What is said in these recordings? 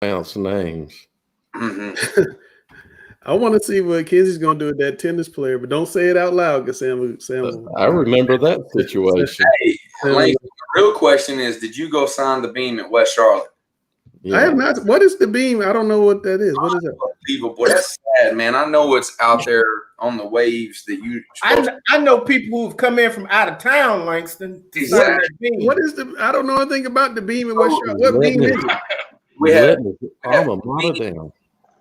pronounce names. Mm-hmm. I want to see what Kenzie's going to do with that tennis player, but don't say it out loud because Sam I remember that situation. Hey, Lane, the real question is, did you go sign the beam at West Charlotte? Yeah. I have not. What is the beam? I don't know what that is. What is that? Unbelievable. That's sad, man. I know what's out there on the waves that you. I know people who've come in from out of town, Langston. Exactly. What is the? I don't know anything about the beam at West Charlotte. What beam is it? We have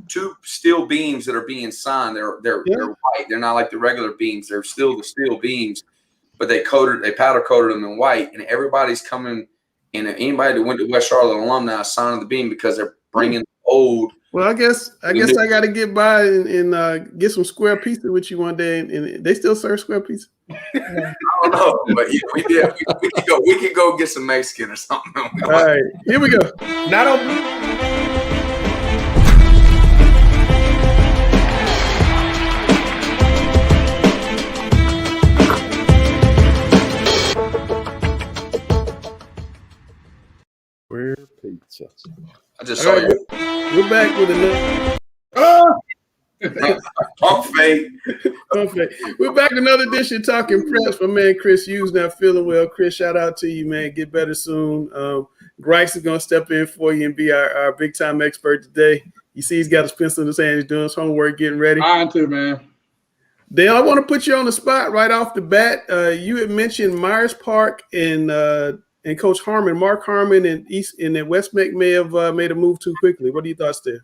two steel beams that are being signed. They're white. They're not like the regular beams. They're still the steel beams, but they powder coated them in white, and everybody's coming. And anybody that went to West Charlotte alumni signing the beam because they're bringing old. Well, I guess I got to get by and get some square pizza with you one day, and they still serve square pizza. I don't know, but we can go get some Mexican or something. All right, here we go. Not on. Pizza. I just saw you. We're back with another. Pump fake. We're back with another edition of Talking Preps. My man Chris Hughes not feeling well. Chris, shout out to you, man. Get better soon. Grice is going to step in for you and be our big time expert today. You see, he's got his pencil in his hand. He's doing his homework, getting ready. Mine too, man. Dale, I want to put you on the spot right off the bat. You had mentioned Myers Park and Coach Harman, Mark Harman, and West Meck may have made a move too quickly. What are your thoughts there?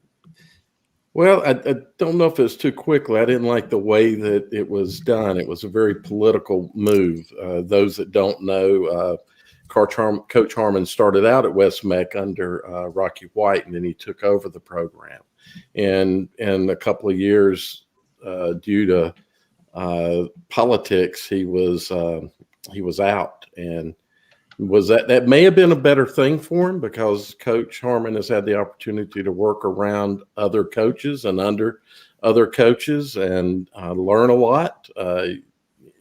Well, I don't know if it's too quickly. I didn't like the way that it was done. It was a very political move. Those that don't know, Coach Harman started out at West Meck under Rocky White, and then he took over the program. And in a couple of years, due to politics, he was out. And that may have been a better thing for him because Coach Harman has had the opportunity to work around other coaches and under other coaches and learn a lot.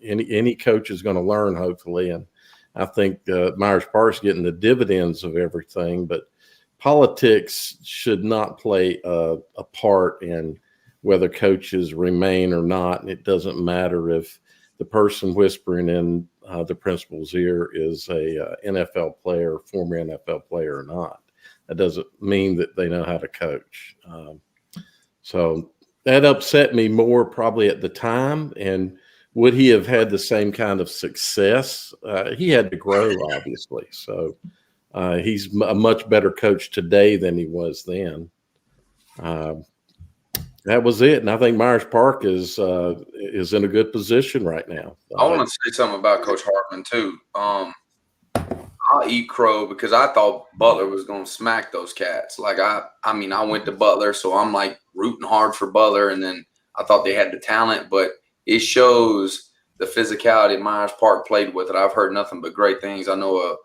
Any coach is going to learn, hopefully, and I think Myers Park's getting the dividends of everything. But politics should not play a part in whether coaches remain or not, and it doesn't matter if the person whispering in the principal's ear is a NFL player, former NFL player or not. That doesn't mean that they know how to coach. So that upset me more probably at the time. And would he have had the same kind of success? He had to grow, obviously. So he's a much better coach today than he was then. That was it, and I think Myers Park is in a good position right now. I want to say something about Coach Hartman too. I'll eat crow because I thought Butler was going to smack those cats. Like I mean, I went to Butler, so I'm like rooting hard for Butler, and then I thought they had the talent, but it shows the physicality Myers Park played with it. I've heard nothing but great things. I know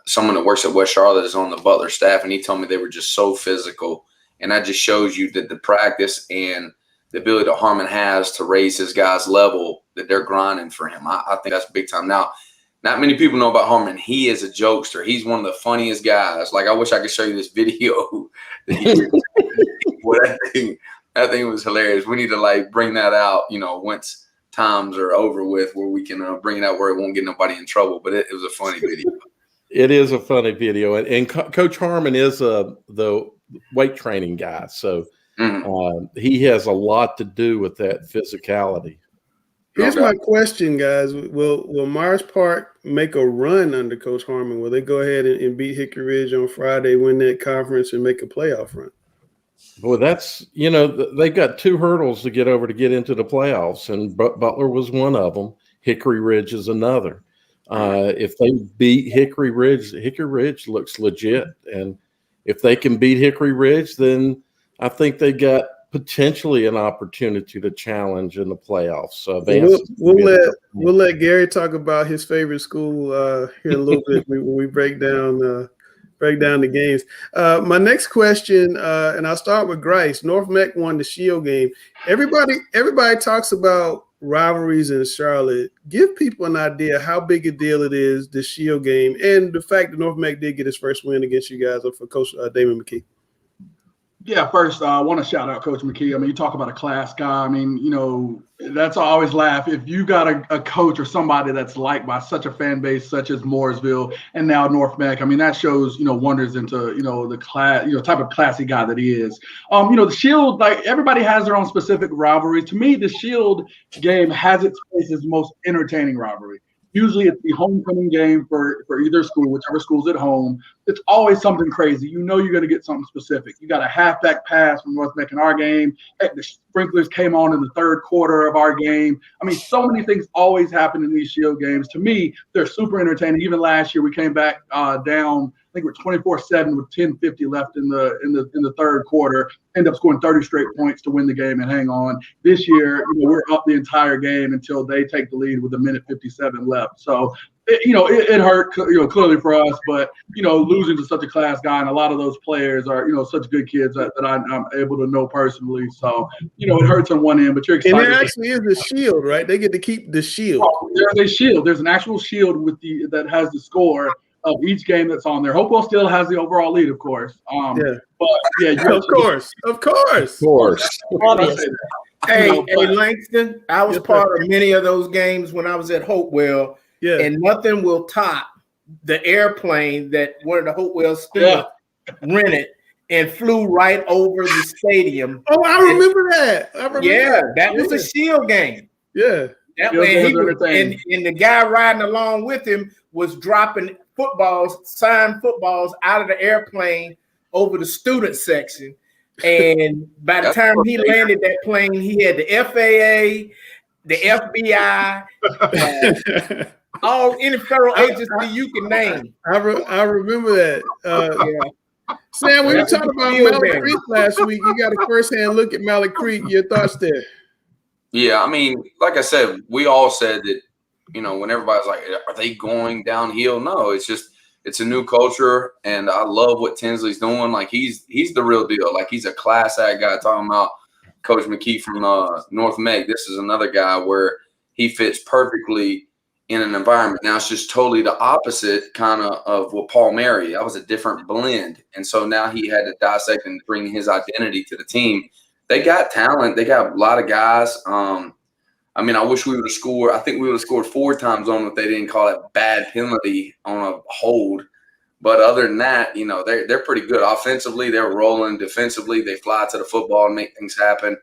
someone that works at West Charlotte is on the Butler staff, and he told me they were just so physical. And that just shows you that the practice and the ability that Harman has to raise his guys' level, that they're grinding for him. I think that's big time. Now, not many people know about Harman. He is a jokester. He's one of the funniest guys. Like, I wish I could show you this video. That thing was hilarious. We need to, bring that out, once times are over with, where we can bring it out where it won't get nobody in trouble. But it was a funny video. It is a funny video. And Coach Harman is the weight training guy. So he has a lot to do with that physicality. Here's my question, guys. Will Myers Park make a run under Coach Harman? Will they go ahead and beat Hickory Ridge on Friday, win that conference, and make a playoff run? Well, that's, they've got two hurdles to get over to get into the playoffs, and Butler was one of them. Hickory Ridge is another. If they beat Hickory Ridge looks legit. And if they can beat Hickory Ridge, then I think they got potentially an opportunity to challenge in the playoffs. So Vance, we'll let Gary talk about his favorite school here in a little bit when we break down the games. My next question, and I'll start with Grice. North Meck won the Shield game. Everybody talks about rivalries in Charlotte. Give people an idea how big a deal it is, the Shield game, and the fact that North Meck did get his first win against you guys for Coach Damon McKee. Yeah, first, I want to shout out Coach McKee. I mean, you talk about a class guy. I mean, you know, that's I always laugh. If you got a coach or somebody that's liked by such a fan base such as Mooresville and now North Mac, I mean, that shows, you know, wonders into, you know, the class, you know, type of classy guy that he is. You know, the Shield, like everybody has their own specific rivalry. To me, the Shield game has its place as the most entertaining rivalry. Usually it's the homecoming game for either school, whichever school's at home. It's always something crazy. You know you're going to get something specific. You got a halfback pass from North Mac in our game. Heck, the sprinklers came on in the third quarter of our game. I mean, so many things always happen in these Shield games. To me, they're super entertaining. Even last year, we came back down. I think we're 24-7 with 10:50 left in the third quarter. End up scoring 30 straight points to win the game and hang on. This year, you know, we're up the entire game until they take the lead with 1:57 left. So, it hurt, you know, clearly for us. But, you know, losing to such a class guy, and a lot of those players are, you know, such good kids that I'm able to know personally. So, you know, it hurts on one end, but you're excited. And there actually is the shield, right? They get to keep the shield. There's a shield. There's an actual shield that has the score of each game that's on there. Hopewell still has the overall lead, of course. Yeah. But yeah, Of course. Obviously. Hey, Langston, I was part of many of those games when I was at Hopewell. Yeah. And nothing will top the airplane that one of the Hopewell students rented and flew right over the stadium. Oh, I remember that. That was a Shield game. Yeah. That way and the guy riding along with him was dropping signed footballs out of the airplane over the student section. And by the time he landed that plane, he had the FAA, the FBI, any federal agency you can name. I remember that. Sam, we were talking about Mallard Creek last week. You got a first-hand look at Mallard Creek. Your thoughts there? Yeah, I mean, like I said, we all said that, you know, when everybody's like, are they going downhill? No, it's a new culture, and I love what Tinsley's doing. Like, he's the real deal. Like, he's a class act guy. Talking about Coach McKee from North Meg. This is another guy where he fits perfectly in an environment. Now it's just totally the opposite kind of what Paul Mary. That was a different blend. And so now he had to dissect and bring his identity to the team. They got talent. They got a lot of guys. I mean, I wish we would have scored. I think we would have scored 4 times on them if they didn't call it bad penalty on a hold. But other than that, you know, they're pretty good. Offensively, they're rolling. Defensively, they fly to the football and make things happen.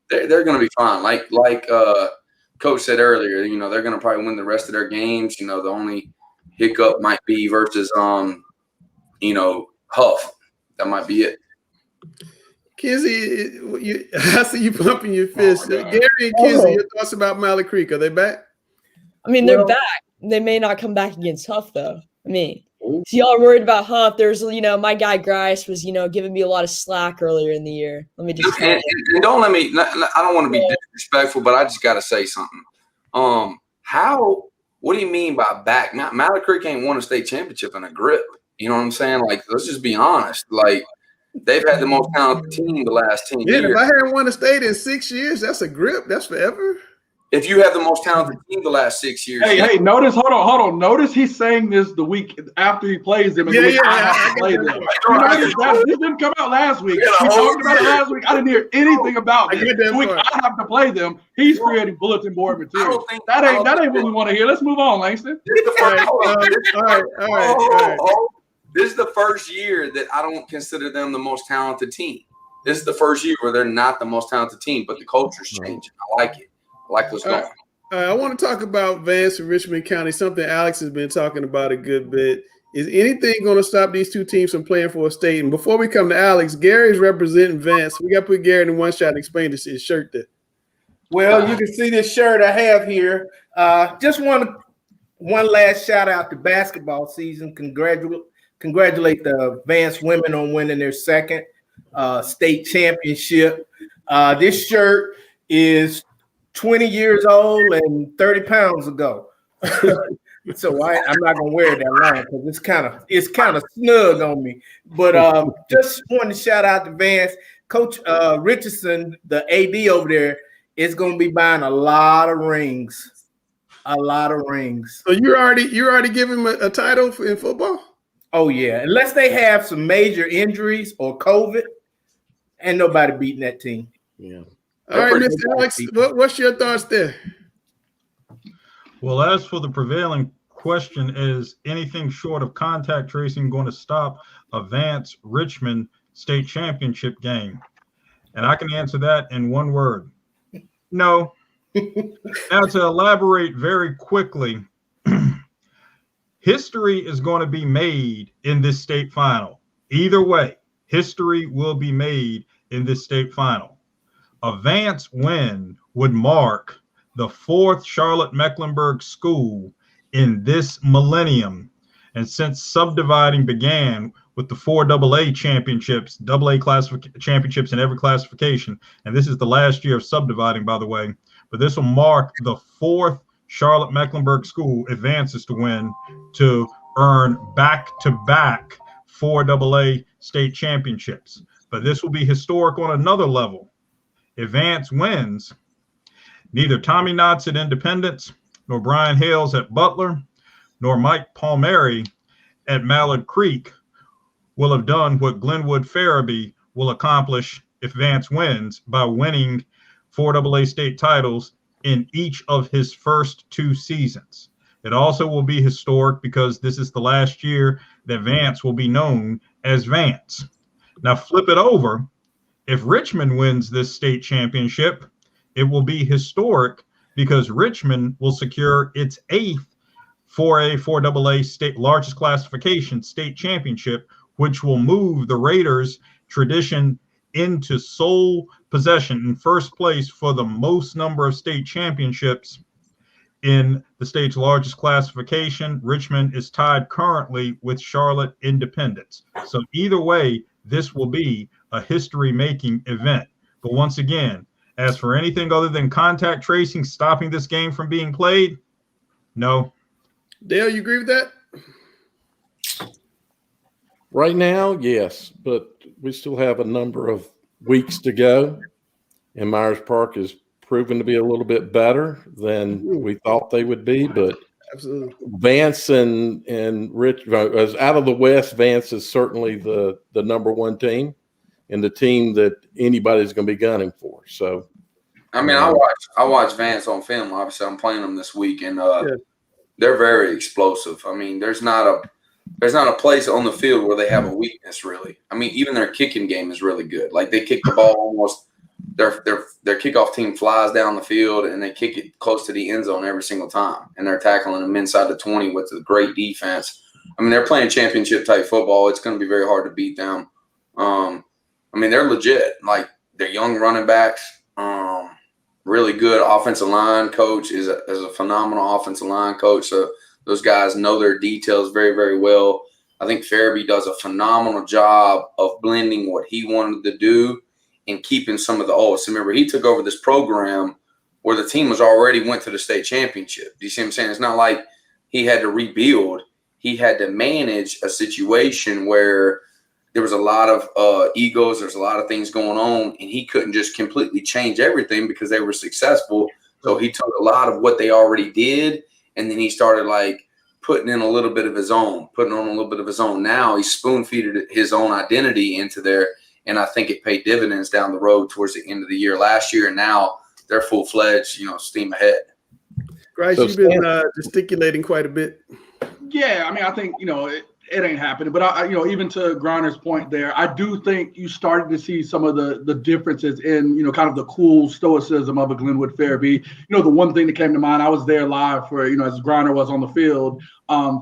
They're going to be fine. Like Coach said earlier, you know, they're going to probably win the rest of their games. You know, the only hiccup might be versus, you know, Huff. That might be it. Kizzy, I see you pumping your fist. Gary and Kizzy, your thoughts about Mallard Creek? Are they back? I mean, they're back. They may not come back against Huff, though. I mean, so y'all worried about Huff. There's, you know, my guy Grice was, you know, giving me a lot of slack earlier in the year. Let me just tell you. And don't let me – I don't want to be disrespectful, but I just got to say something. What do you mean by back? Mallard Creek ain't won a state championship in a grip. You know what I'm saying? Like, let's just be honest. Like, they've had the most talented team the last 10 years. Yeah, if I hadn't won a state in 6 years, that's a grip. That's forever. If you have the most talented team the last 6 years. Hey, notice, hold on. Notice he's saying this the week after he plays them. And I play them. This didn't come out last week. We talked about it last week. I didn't hear anything about it. The week I have to play them, he's creating bulletin board material. That ain't what we want to hear. Let's move on, Langston. All right. This is the first year that I don't consider them the most talented team. This is the first year where they're not the most talented team, but the culture's changing. I like it. I like what's going on. I want to talk about Vance and Richmond County, something Alex has been talking about a good bit. Is anything going to stop these two teams from playing for a state? And before we come to Alex, Gary's representing Vance. We got to put Gary in one shot and explain his shirt there. Well, you can see this shirt I have here. Just one last shout out to basketball season. Congratulate the Vance women on winning their second state championship. This shirt is 20 years old and 30 pounds ago. So I'm not gonna wear it that long because it's kind of snug on me. But just wanted to shout out to Vance. Coach Richardson, the AD over there, is gonna be buying a lot of rings. A lot of rings. So you already give him a title in football? Oh yeah. Unless they have some major injuries or COVID, Ain't nobody beating that team. Yeah. All right, Mr. Alex, what's your thoughts there? Well, as for the prevailing question, is anything short of contact tracing going to stop a Vance Richmond state championship game? And I can answer that in one word. No. Now, to elaborate very quickly, history is going to be made in this state final. Either way, history will be made in this state final. A Vance win would mark the 4th Charlotte-Mecklenburg school in this millennium. And since subdividing began with the 4 AA championships, AA championships in every classification, and this is the last year of subdividing, by the way, but this will mark the 4th Charlotte-Mecklenburg school advances to win to earn back-to-back 4 AA state championships. But this will be historic on another level. If Vance wins, neither Tommy Knotts at Independence, nor Brian Hales at Butler, nor Mike Palmieri at Mallard Creek will have done what Glenwood Farabee will accomplish if Vance wins by winning 4 AA state titles in each of his first 2 seasons. It also will be historic because this is the last year that Vance will be known as Vance. Now flip it over. If Richmond wins this state championship, it will be historic because Richmond will secure its 8th 4A, 4 AA state largest classification state championship, which will move the Raiders' tradition into sole possession in first place for the most number of state championships in the state's largest classification. Richmond is tied currently with Charlotte Independence. So either way, this will be a history-making event. But once again, as for anything other than contact tracing stopping this game from being played, no. Dale, you agree with that? Right now, yes, but we still have a number of weeks to go, and Myers Park has proven to be a little bit better than we thought they would be. But absolutely, Vance and Rich, as out of the West, Vance is certainly the number 1 team and the team that anybody's going to be gunning for. So, I mean, I watch Vance on film. Obviously, I'm playing them this week, and they're very explosive. I mean, there's not a place on the field where they have a weakness, really. I mean, even their kicking game is really good. Like, they kick the ball almost their kickoff team flies down the field and they kick it close to the end zone every single time, and they're tackling them inside the 20 with a great defense. I mean, they're playing championship type football. It's going to be very hard to beat them. I mean, they're legit. Like, they're young running backs. Really good offensive line coach is a phenomenal offensive line coach. So those guys know their details very, very well. I think Farabee does a phenomenal job of blending what he wanted to do and keeping some of the old. So remember, he took over this program where the team was already went to the state championship. Do you see what I'm saying? It's not like he had to rebuild. He had to manage a situation where there was a lot of egos. There's a lot of things going on, and he couldn't just completely change everything because they were successful. So he took a lot of what they already did, and then he started like putting in a little bit of his own, putting on a little bit of his own. Now he's spoon-feeded his own identity into there, and I think it paid dividends down the road towards the end of the year last year, and now they're full-fledged, steam ahead. Grice, you've been gesticulating quite a bit. Yeah, I mean, I think, it ain't happening. But, even to Griner's point there, I do think you started to see some of the differences in, kind of the cool stoicism of a Glenwood Farabee. The one thing that came to mind, I was there live for, as Griner was on the field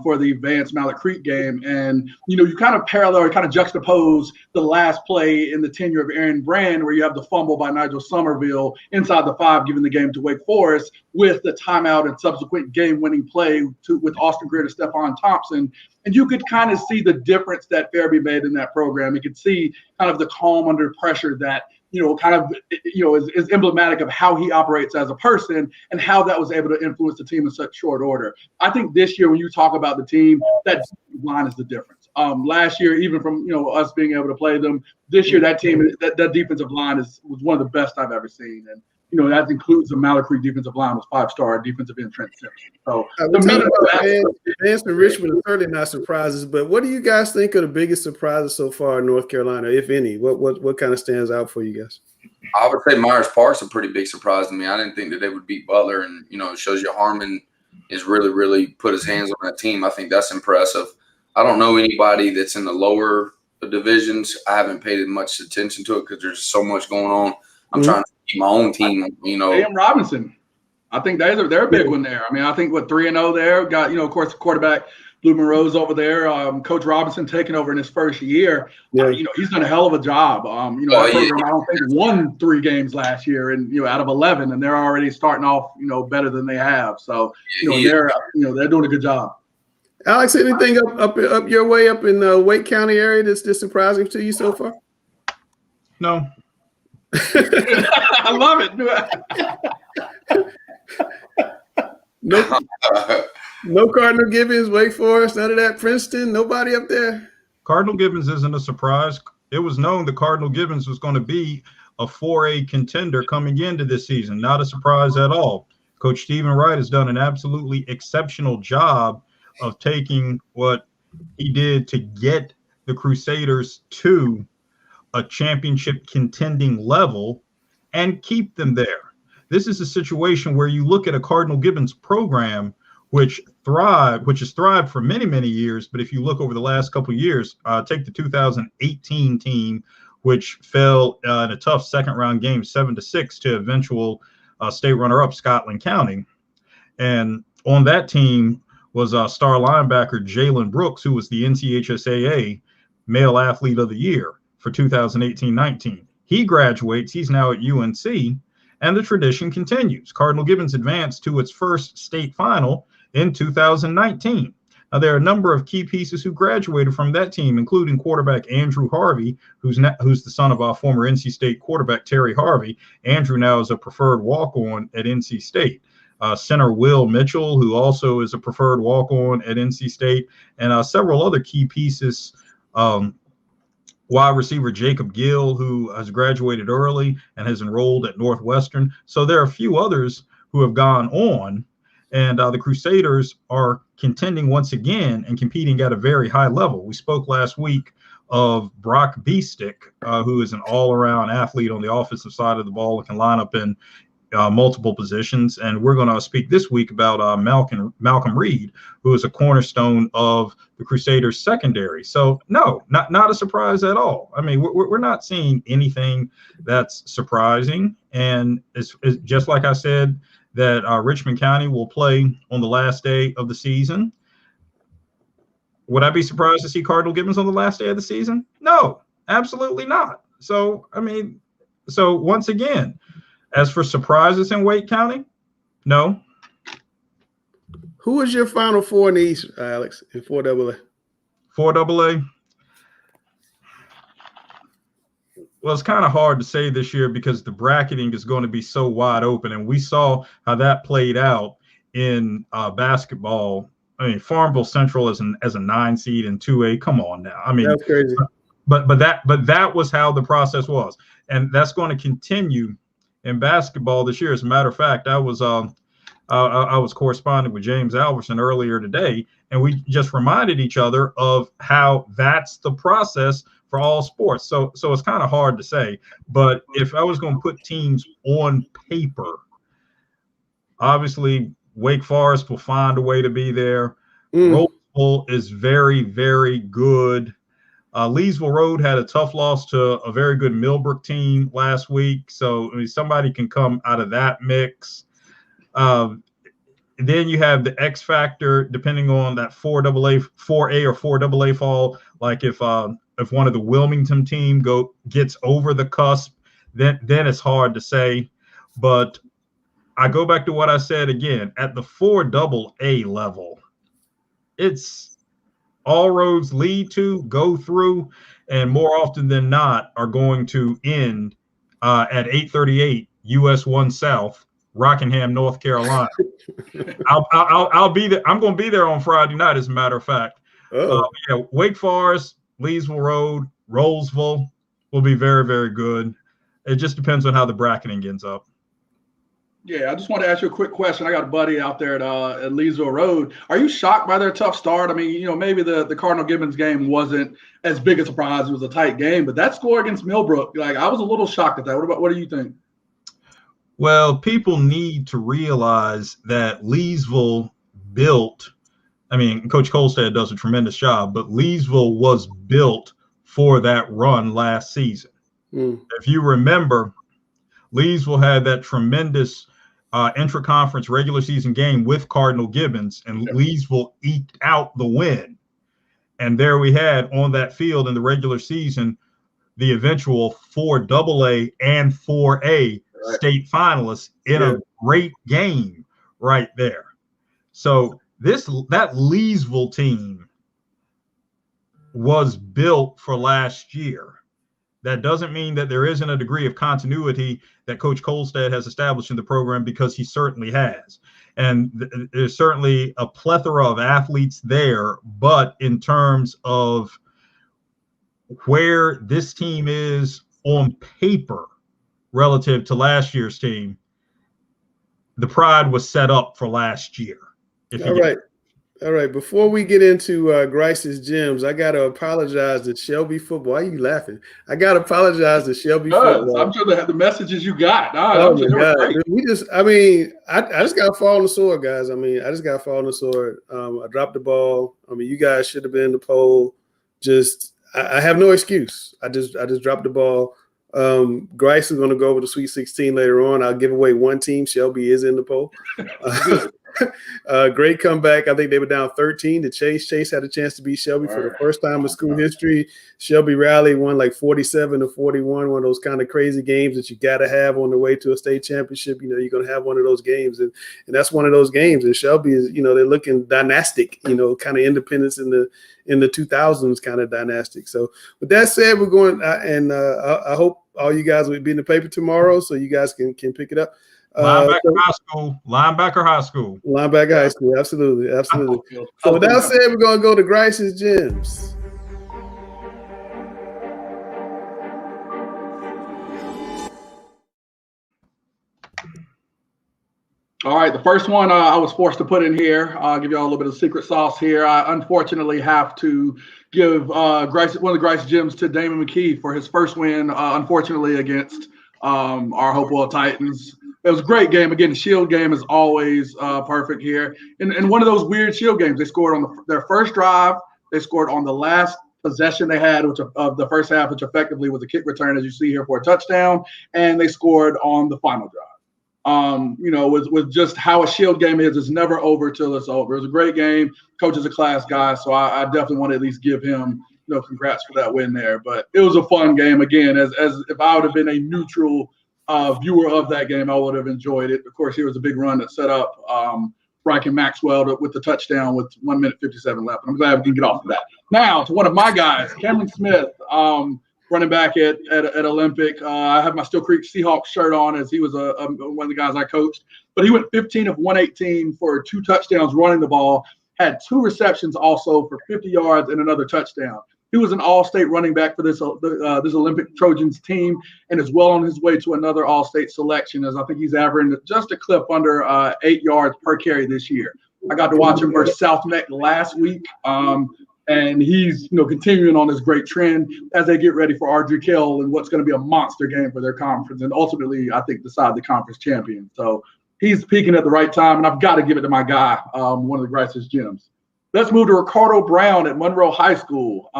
for the Vance Mallard Creek game. And, you kind of parallel or kind of juxtapose the last play in the tenure of Aaron Brand, where you have the fumble by Nigel Somerville inside the 5, giving the game to Wake Forest, with the timeout and subsequent game-winning play with Austin Greer to Stephon Thompson. And you could kind of see the difference that Farabee made in that program. You could see kind of the calm under pressure that, is emblematic of how he operates as a person and how that was able to influence the team in such short order. I think this year, when you talk about the team, that line is the difference. Last year, even from, us being able to play them, this year, that team, that defensive line was one of the best I've ever seen. And, that includes the Mallard Creek defensive line was 5-star defensive end Trent Simpson. So we're talking about Vance and Richmond are certainly not surprises, but what do you guys think are the biggest surprises so far in North Carolina, if any? What kind of stands out for you guys? I would say Myers Park's a pretty big surprise to me. I didn't think that they would beat Butler, and it shows you Harman is really put his hands on that team. I think that's impressive. I don't know anybody that's in the lower divisions. I haven't paid much attention to it because there's so much going on. I'm trying to keep my own team. A.M. Robinson, I think they're a big one there. I mean, I think 3-0 there. Got of course the quarterback Blue Monroe's over there. Coach Robinson taking over in his first year. Yeah. He's done a hell of a job. I don't think won 3 games last year, and out of 11, and they're already starting off better than they have. So they're doing a good job. Alex, anything up your way up in the Wake County area that's surprising to you so far? No. I love it. No Cardinal Gibbons, Wake Forest, none of that. Princeton, nobody up there. Cardinal Gibbons isn't a surprise. It was known that Cardinal Gibbons was going to be a 4A contender coming into this season. Not a surprise at all. Coach Stephen Wright has done an absolutely exceptional job of taking what he did to get the Crusaders to a championship contending level and keep them there. This is a situation where you look at a Cardinal Gibbons program which has thrived for many, many years. But if you look over the last couple of years, take the 2018 team, which fell in a tough second round game, 7-6 to eventual state runner-up Scotland County. And on that team was star linebacker Jalen Brooks, who was the NCHSAA Male Athlete of the Year for 2018-19. He graduates. He's now at UNC, and the tradition continues. Cardinal Gibbons advanced to its first state final in 2019. Now, there are a number of key pieces who graduated from that team, including quarterback Andrew Harvey, who's the son of our former NC State quarterback Terry Harvey. Andrew now is a preferred walk-on at NC State. Center Will Mitchell, who also is a preferred walk-on at NC State, and several other key pieces. Wide receiver Jacob Gill, who has graduated early and has enrolled at Northwestern. So there are a few others who have gone on, and the Crusaders are contending once again and competing at a very high level. We spoke last week of Brock Beestick, who is an all-around athlete on the offensive side of the ball and can line up in multiple positions. And we're going to speak this week about Malcolm Reed, who is a cornerstone of the Crusaders secondary. So no, not a surprise at all. I mean, we're not seeing anything that's surprising. And it's just like I said, that Richmond County will play on the last day of the season. Would I be surprised to see Cardinal Gibbons on the last day of the season? No, absolutely not. So, once again, as for surprises in Wake County, no. Who is your Final Four in the East, Alex, in 4AA? 4AA? Well, it's kind of hard to say this year because the bracketing is going to be so wide open, and we saw how that played out in basketball. I mean, Farmville Central as a 9 seed in 2A. Come on now. I mean, that's crazy. But that was how the process was, and that's going to continue in basketball this year. As a matter of fact, I was corresponding with James Alverson earlier today, and we just reminded each other of how that's the process for all sports. So it's kind of hard to say, but if I was going to put teams on paper, obviously Wake Forest will find a way to be there. Roseville is very, very good. Leesville Road had a tough loss to a very good Millbrook team last week. So somebody can come out of that mix. Then you have the X factor, depending on that 4A or 4AA fall. Like if one of the Wilmington team gets over the cusp, then it's hard to say. But I go back to what I said again, at the 4AA level, it's all roads lead to, go through, and more often than not are going to end at 838 US 1 South, Rockingham, North Carolina. I'll be there. I'm going to be there on Friday night, as a matter of fact. Wake Forest, Leesville Road, Rolesville will be very, very good. It just depends on how the bracketing ends up. Yeah, I just want to ask you a quick question. I got a buddy out there at Leesville Road. Are you shocked by their tough start? I mean, maybe the Cardinal Gibbons game wasn't as big a surprise. It was a tight game, but that score against Millbrook, I was a little shocked at that. What do you think? Well, people need to realize that Leesville built, Coach Kolstad does a tremendous job, but Leesville was built for that run last season. If you remember, Leesville had that tremendous intra-conference regular season game with Cardinal Gibbons, and Leesville eked out the win. And there we had on that field in the regular season the eventual 4AA and 4A state finalists in a great game right there. So that Leesville team was built for last year. That doesn't mean that there isn't a degree of continuity that Coach Kolstad has established in the program, because he certainly has. And there's certainly a plethora of athletes there. But in terms of where this team is on paper relative to last year's team, the pride was set up for last year. All right. Before we get into Grice's Gems, I got to apologize to Shelby football. Why are you laughing? I got to apologize to Shelby football. I'm sure they have the messages you got. Oh my God. I just got to fall on the sword, guys. I just got to fall on the sword. I dropped the ball. You guys should have been in the poll. I have no excuse. I just dropped the ball. Grice is going to go over the Sweet 16 later on. I'll give away one team. Shelby is in the poll. Great comeback. I think they were down 13 to Chase. Chase had a chance to beat Shelby for the first time in school history. Shelby Rally won like 47-41, one of those kind of crazy games that you got to have on the way to a state championship. You're going to have one of those games, and that's one of those games. And Shelby is, they're looking dynastic, kind of independence in the 2000s kind of dynastic. So with that said, we're going, I hope all you guys will be in the paper tomorrow so you guys can pick it up. Linebacker high school. Absolutely. So with that said, we're going to go to Grice's Gems. All right, the first one I was forced to put in here. I'll give you all a little bit of secret sauce here. I unfortunately have to give Grice, one of the Grice Gems, to Damon McKee for his first win, unfortunately, against our Hopewell Titans. It was a great game. Again, the Shield game is always perfect here. And one of those weird Shield games, they scored on their first drive. They scored on the last possession they had, which of the first half, which effectively was a kick return, as you see here, for a touchdown. And they scored on the final drive. With just how a Shield game is, it's never over till it's over. It was a great game. Coach is a class guy, so I definitely want to at least give him, congrats for that win there. But it was a fun game. Again, as if I would have been a neutral viewer of that game, I would have enjoyed it. Of course, here was a big run that set up Bracken Maxwell with the touchdown with 1 minute 57 left. I'm glad we can get off of that. Now to one of my guys, Cameron Smith, running back at Olympic. I have my Still Creek Seahawks shirt on, as he was one of the guys I coached. But he went 15 of 118 for 2 touchdowns running the ball, had 2 receptions also for 50 yards and another touchdown. He was an all-state running back for this Olympic Trojans team, and is well on his way to another all-state selection, as I think he's averaging just a clip under 8 yards per carry this year. I got to watch him versus South Neck last week. And he's, continuing on this great trend as they get ready for Ardrey and what's going to be a monster game for their conference, and ultimately, I think, decide the conference champion. So he's peaking at the right time, and I've got to give it to my guy, one of the Grice's Gems. Let's move to Ricardo Brown at Monroe High School.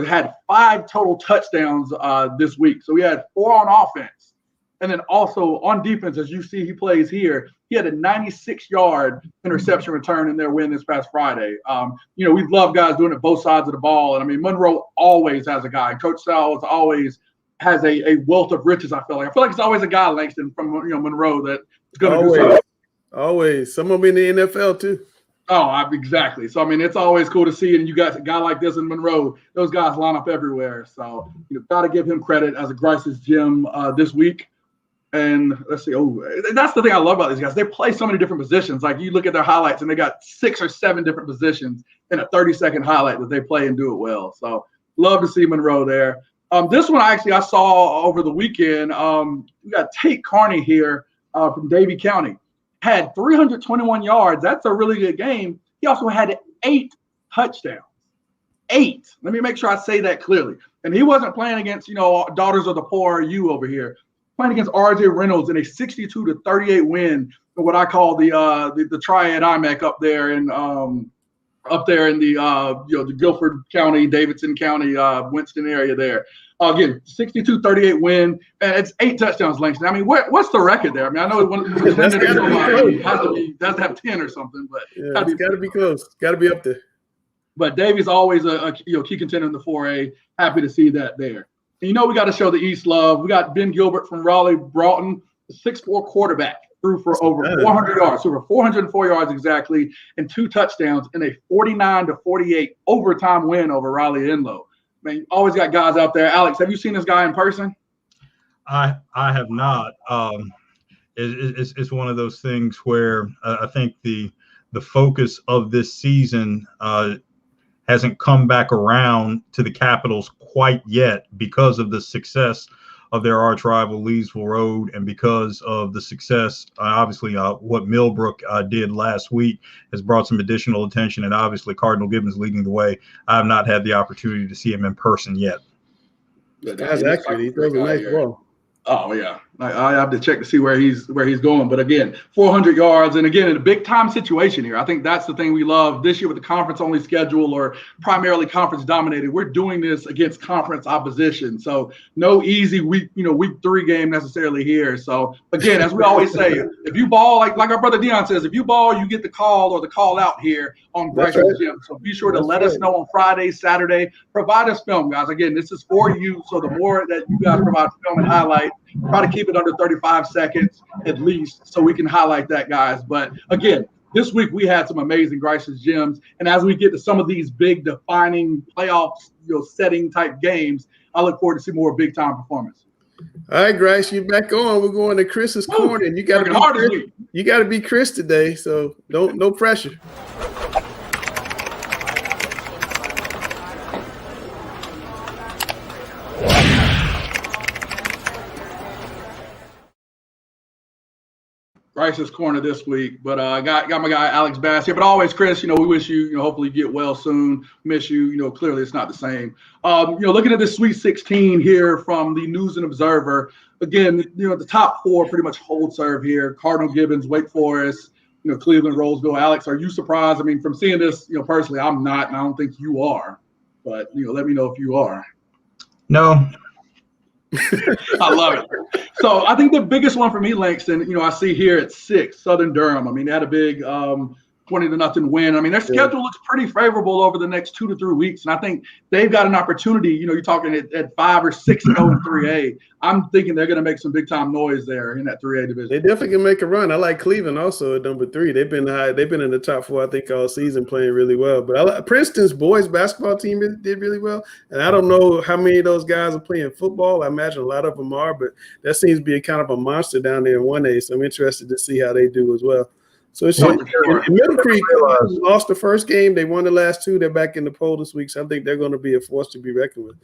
Had 5 total touchdowns this week. So he had 4 on offense. And then also on defense, as you see he plays here, he had a 96-yard interception return in their win this past Friday. We love guys doing it both sides of the ball. And Monroe always has a guy. Coach Sal always has a wealth of riches, I feel like. It's always a guy, Langston, from Monroe, that is going to do something. Always. Some of them in the NFL, too. Oh, exactly. So, it's always cool to see. And you got a guy like this in Monroe, those guys line up everywhere. So, got to give him credit as a Grice's Gem this week. And let's see. Oh, that's the thing I love about these guys. They play so many different positions. Like, you look at their highlights, and they got 6 or 7 different positions in a 30-second highlight that they play and do it well. So, love to see Monroe there. This one I saw over the weekend. We got Tate Carney here from Davie County, had 321 yards. That's a really good game. He also had 8 touchdowns. 8. Let me make sure I say that clearly. And he wasn't playing against, Daughters of the Poor or you over here. Playing against RJ Reynolds in a 62-38 win for what I call the Triad IMAC up there in the Guilford County, Davidson County, Winston area there. Again, 62-38 win, and it's 8 touchdowns, Langston. I mean, what's the record there? I mean, I know That's gotta be has to have 10 or something, but it's got to be close. Got to be up there. But Davey's always a key contender in the 4A. Happy to see that there. And we got to show the East love. We got Ben Gilbert from Raleigh Broughton, the 6'4" quarterback, threw for over 400 yards, over 404 yards exactly, and 2 touchdowns in a 49-48 overtime win over Raleigh Enlow. I mean, you always got guys out there. Alex, have you seen this guy in person? I have not. It's one of those things where I think the focus of this season hasn't come back around to the Capitals quite yet because of the success of their arch rival Leesville Road, and because of the success, obviously, what Millbrook did last week has brought some additional attention, and obviously Cardinal Gibbons leading the way. I have not had the opportunity to see him in person yet. That's accurate. He throws a nice ball. Oh yeah, I have to check to see where he's going. But again, 400 yards, and again in a big time situation here. I think that's the thing we love this year with the conference only schedule, or primarily conference dominated. We're doing this against conference opposition, so no easy week 3 game necessarily here. So again, as we always say, if you ball like our brother Dion says, if you ball, you get the call or the call out here on Grice Gym. So be sure to let us know on Friday, Saturday. Provide us film, guys. Again, this is for you. So the more that you guys provide film and highlight, try to keep it under 35 seconds at least, so we can highlight that, guys. But again, this week we had some amazing Grice's Gems, and as we get to some of these big defining playoffs, setting type games, I look forward to see more big time performance. All right, Grice, you're back on. We're going to Chris's corner, and you got to be Chris today, so no pressure. Grice's corner this week, but I got my guy Alex Bass here. But always, Chris, we wish you, hopefully you get well soon. Miss you. Clearly it's not the same. Looking at this Sweet 16 here from the News and Observer. Again, the top 4 pretty much hold serve here. Cardinal Gibbons, Wake Forest, Cleveland, Roseville. Alex, are you surprised? I mean, from seeing this, personally, I'm not, and I don't think you are. But let me know if you are. No. I love it. So I think the biggest one for me, Langston, I see here at 6, Southern Durham. I mean, they had a big 20-0 win. I mean, their schedule looks pretty favorable over the next 2 to 3 weeks, and I think they've got an opportunity. You're talking at 5 or 6-0 in 3A. I'm thinking they're going to make some big time noise there in that 3A division. They definitely can make a run. I like Cleveland also at number 3. They've been in the top 4, I think, all season, playing really well. But Princeton's boys basketball team did really well, and I don't know how many of those guys are playing football. I imagine a lot of them are, but that seems to be a kind of a monster down there in 1A. So I'm interested to see how they do as well. So it's Middle Creek lost the first game. They won the last 2. They're back in the poll this week, so I think they're going to be a force to be reckoned with.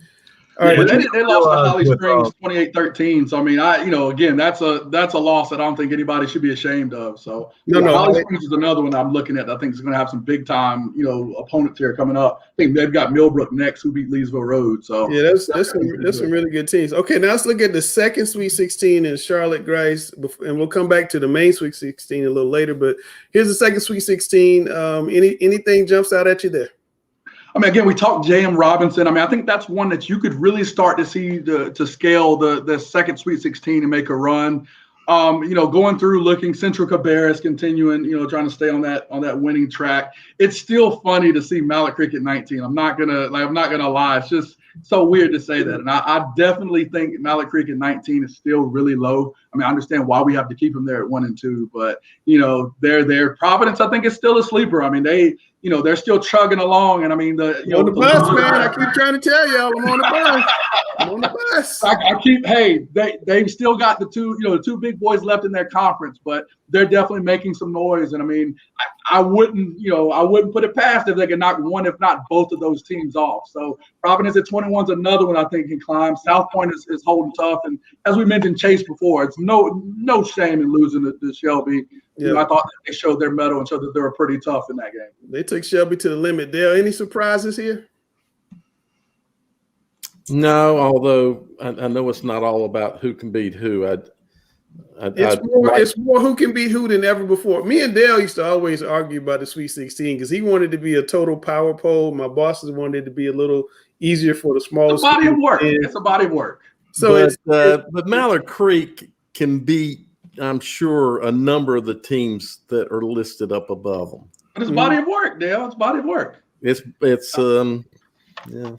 All right, they lost to Holly Springs 28-13. So I mean, again, that's a loss that I don't think anybody should be ashamed of. So Holly Springs is another one I'm looking at. I think is going to have some big time opponents here coming up. I think they've got Millbrook next, who beat Leesville Road. So yeah, there's some really good teams. Okay, now let's look at the second Sweet 16 in Charlotte, Grice, and we'll come back to the main Sweet 16 a little later. But here's the second Sweet 16. Anything jumps out at you there? I mean, again, we talked J.M. Robinson. I mean, I think that's one that you could really start to see to scale the second Sweet 16 and make a run. Going through, looking, Central Cabarrus continuing, trying to stay on that winning track. It's still funny to see Mallard Creek at 19. I'm not gonna lie. It's just so weird to say that. And I definitely think Mallard Creek at 19 is still really low. I mean, I understand why we have to keep them there at 1 and 2, but they're there. Providence, I think, is still a sleeper. I mean, they they're still chugging along. And I mean, on the bus, man. I keep trying to tell y'all, I'm on the bus. I'm on the bus. They've still got the two big boys left in their conference, but they're definitely making some noise. And I mean, I wouldn't put it past if they could knock one, if not both of those teams off. So Providence at 21 is another one I think can climb. South Point is holding tough. And as we mentioned Chase before, it's no shame in losing to Shelby. Yeah. I thought they showed their mettle and showed that they were pretty tough in that game. They took Shelby to the limit. Dale, any surprises here? No, although I know it's not all about who can beat who. It's more who can beat who than ever before. Me and Dale used to always argue about the Sweet 16 because he wanted to be a total power pole. My bosses wanted to be a little easier for the smallest. It's a body of work. It's a body of work. So but Mallard Creek can beat, I'm sure, a number of the teams that are listed up above them. But it's a body of work, Dale. It's a body of work. It's yeah.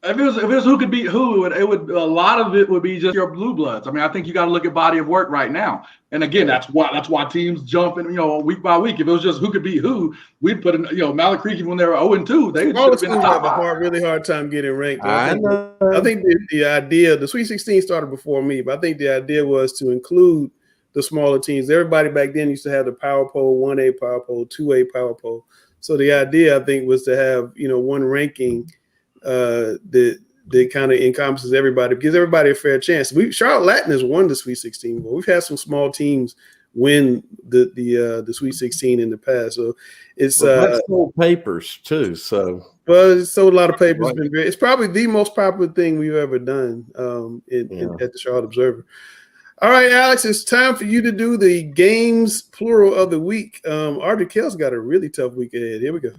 If it was who could beat who, it would a lot of it would be just your blue bloods. I mean, I think you got to look at body of work right now. And again, that's why teams jump in, week by week. If it was just who could beat who, we'd put in, Mallard Creek when they were 0-2, they should have been top five. Really hard time getting ranked. I think the idea, the Sweet 16 started before me, but I think the idea was to include the smaller teams. Everybody back then used to have the power pole, 1A power pole, 2A power pole. So the idea, I think, was to have, one ranking that kind of encompasses everybody, gives everybody a fair chance. Charlotte Latin has won the Sweet 16, but we've had some small teams win the Sweet 16 in the past. So it's sold papers too. So it's sold a lot of papers. Right. It's probably the most popular thing we've ever done at the Charlotte Observer. All right, Alex, it's time for you to do the games plural of the week. Arthur Kell's got a really tough week ahead. Here we go.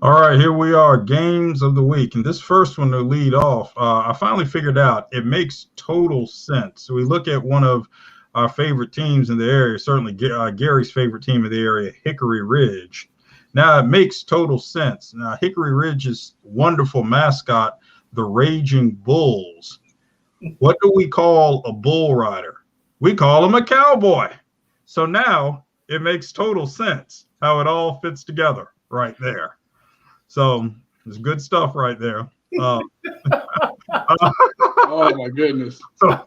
All right, here we are, games of the week. And this first one to lead off, I finally figured out it makes total sense. So we look at one of our favorite teams in the area, certainly Gary's favorite team in the area, Hickory Ridge. Now, it makes total sense. Now, Hickory Ridge's wonderful mascot, the Raging Bulls. What do we call a bull rider? We call him a cowboy. So now it makes total sense how it all fits together right there. So it's good stuff right there. Oh my goodness! So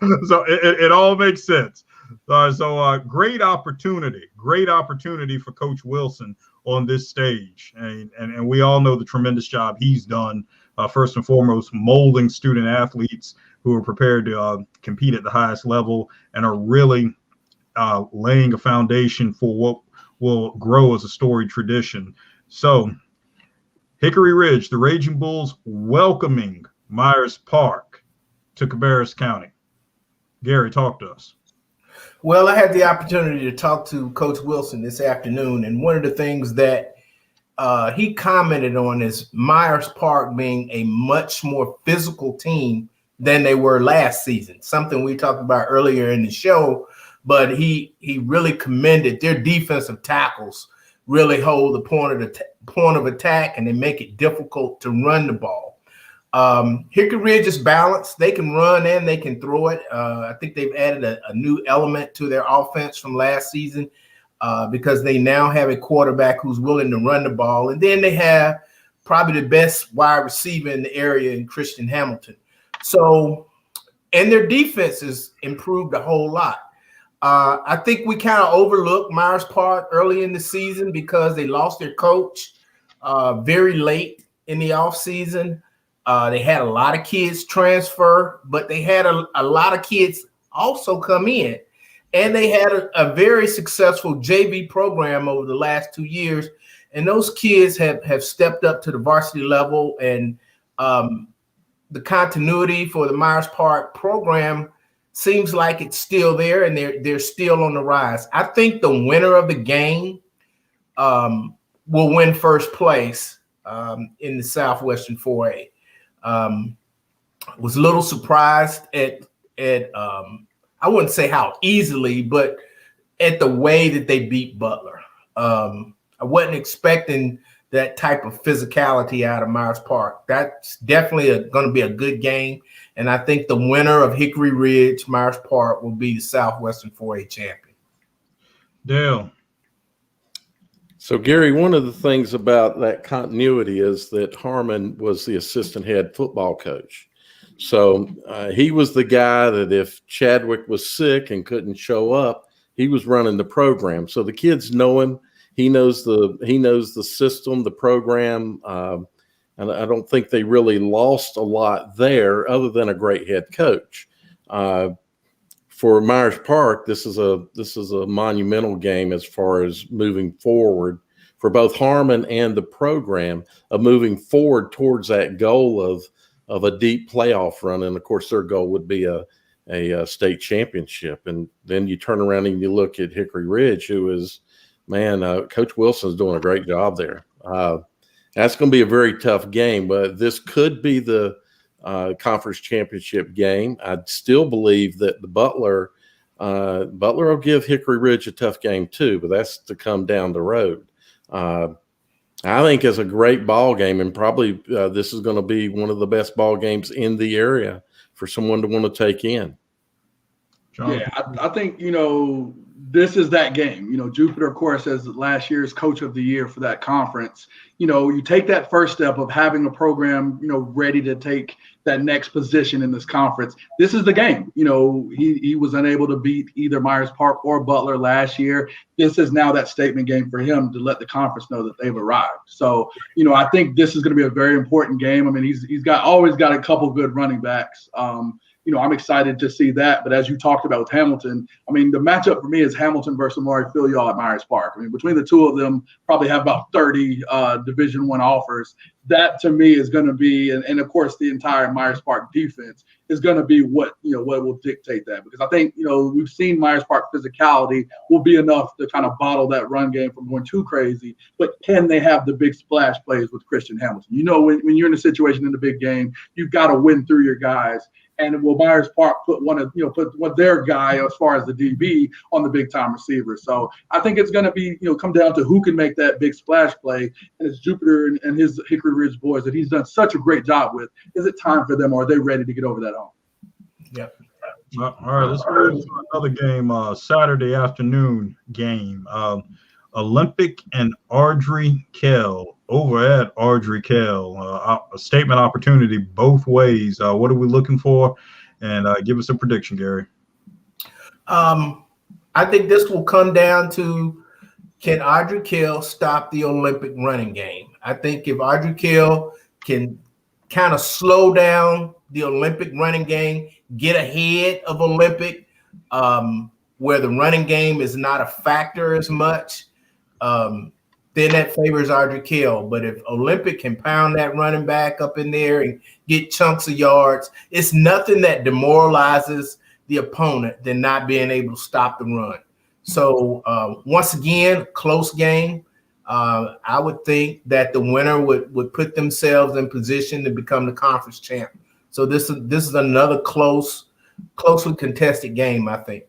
it all makes sense. Great opportunity for Coach Wilson on this stage, and we all know the tremendous job he's done. First and foremost, molding student athletes who are prepared to compete at the highest level and are really laying a foundation for what will grow as a storied tradition. So. Hickory Ridge, the Raging Bulls welcoming Myers Park to Cabarrus County. Gary, talk to us. Well, I had the opportunity to talk to Coach Wilson this afternoon, and one of the things that he commented on is Myers Park being a much more physical team than they were last season, something we talked about earlier in the show, but he really commended their defensive tackles really hold the point of attack, and they make it difficult to run the ball. Hickory Ridge is balanced. They can run and they can throw it. I think they've added a new element to their offense from last season because they now have a quarterback who's willing to run the ball. And then they have probably the best wide receiver in the area in Christian Hamilton. So, and their defense has improved a whole lot. I think we kind of overlooked Myers Park early in the season because they lost their coach very late in the offseason. They had a lot of kids transfer, but they had a lot of kids also come in. And they had a very successful JV program over the last 2 years. And those kids have stepped up to the varsity level. And the continuity for the Myers Park program seems like it's still there, and they're still on the rise. I think the winner of the game will win first place in the Southwestern 4A. Was a little surprised at I wouldn't say how easily, but at the way that they beat Butler. I wasn't expecting that type of physicality out of Myers Park. That's definitely going to be a good game. And I think the winner of Hickory Ridge, Myers Park, will be the Southwestern 4A champion. Dale. So, Gary, one of the things about that continuity is that Harman was the assistant head football coach. So he was the guy that if Chadwick was sick and couldn't show up, he was running the program. So the kids know him. He knows the system, the program. And I don't think they really lost a lot there other than a great head coach. For Myers Park, this is a monumental game as far as moving forward for both Harman and the program of moving forward towards that goal of a deep playoff run. And of course, their goal would be a state championship. And then you turn around and you look at Hickory Ridge, who is, Coach Wilson's doing a great job there. That's going to be a very tough game, but this could be the conference championship game. I still believe that the Butler will give Hickory Ridge a tough game too, but that's to come down the road. I think it's a great ball game, and probably this is going to be one of the best ball games in the area for someone to want to take in. Yeah, I think, this is that game. Jupiter, of course, as last year's coach of the year for that conference, you take that first step of having a program, ready to take that next position in this conference. This is the game. He was unable to beat either Myers Park or Butler last year. This is now that statement game for him to let the conference know that they've arrived. So, I think this is going to be a very important game. I mean, he's always got a couple good running backs. I'm excited to see that. But as you talked about with Hamilton, the matchup for me is Hamilton versus Amari Filial at Myers Park. Between the two of them, probably have about 30 Division I offers. That to me is going to be, and of course the entire Myers Park defense is going to be what will dictate that. Because I think, we've seen Myers Park physicality will be enough to kind of bottle that run game from going too crazy. But can they have the big splash plays with Christian Hamilton? When you're in a situation in the big game, you've got to win through your guys. And will Myers Park put put their guy as far as the DB on the big time receiver? So I think it's going to be come down to who can make that big splash play. And it's Jupiter and his Hickory Ridge boys that he's done such a great job with. Is it time for them, or are they ready to get over that hump? Yeah. All right, let's move to another game. Saturday afternoon game. Olympic and Ardrey Kell over at Ardrey Kell. A statement opportunity both ways. What are we looking for? And give us a prediction, Gary. I think this will come down to, can Ardrey Kell stop the Olympic running game? I think if Ardrey Kell can kind of slow down the Olympic running game, get ahead of Olympic, where the running game is not a factor as much, then that favors Ardrey Kell. But if Olympic can pound that running back up in there and get chunks of yards, it's nothing that demoralizes the opponent than not being able to stop the run. So once again, close game. I would think that the winner would put themselves in position to become the conference champ. So this is another closely contested game, I think.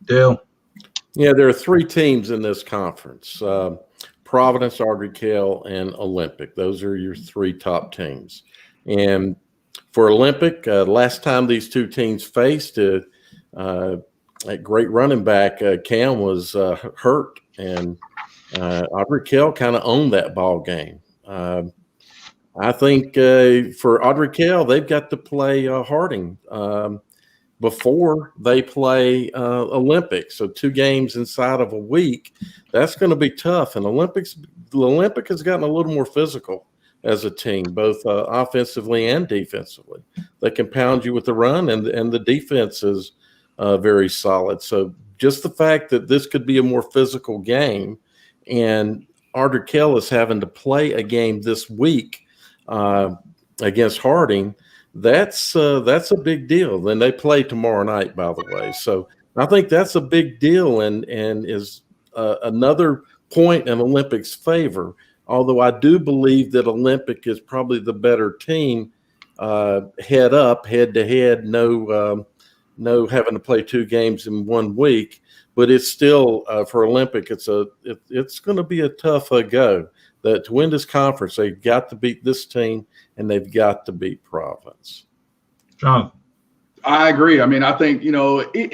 Dale. Yeah, there are three teams in this conference: Providence, Ardrey Kell, and Olympic. Those are your three top teams. And for Olympic, last time these two teams faced, a great running back, Cam, was hurt, and Ardrey Kell kind of owned that ball game. I think for Ardrey Kell, they've got to play Harding before they play Olympic. So 2 games inside of a week, that's going to be tough. And Olympic has gotten a little more physical as a team, both offensively and defensively. They can pound you with the run, and the defense is very solid. So just the fact that this could be a more physical game, and Ardrey Kell is having to play a game this week against Harding, that's a big deal. Then they play tomorrow night, by the way. So I think that's a big deal, and is another point in Olympic's favor. Although I do believe that Olympic is probably the better team, head to head, no having to play 2 games in 1 week. But it's still for Olympic, it's going to be a tough go. that to win this conference, they've got to beat this team and they've got to beat Providence. John. I agree. I mean, I think,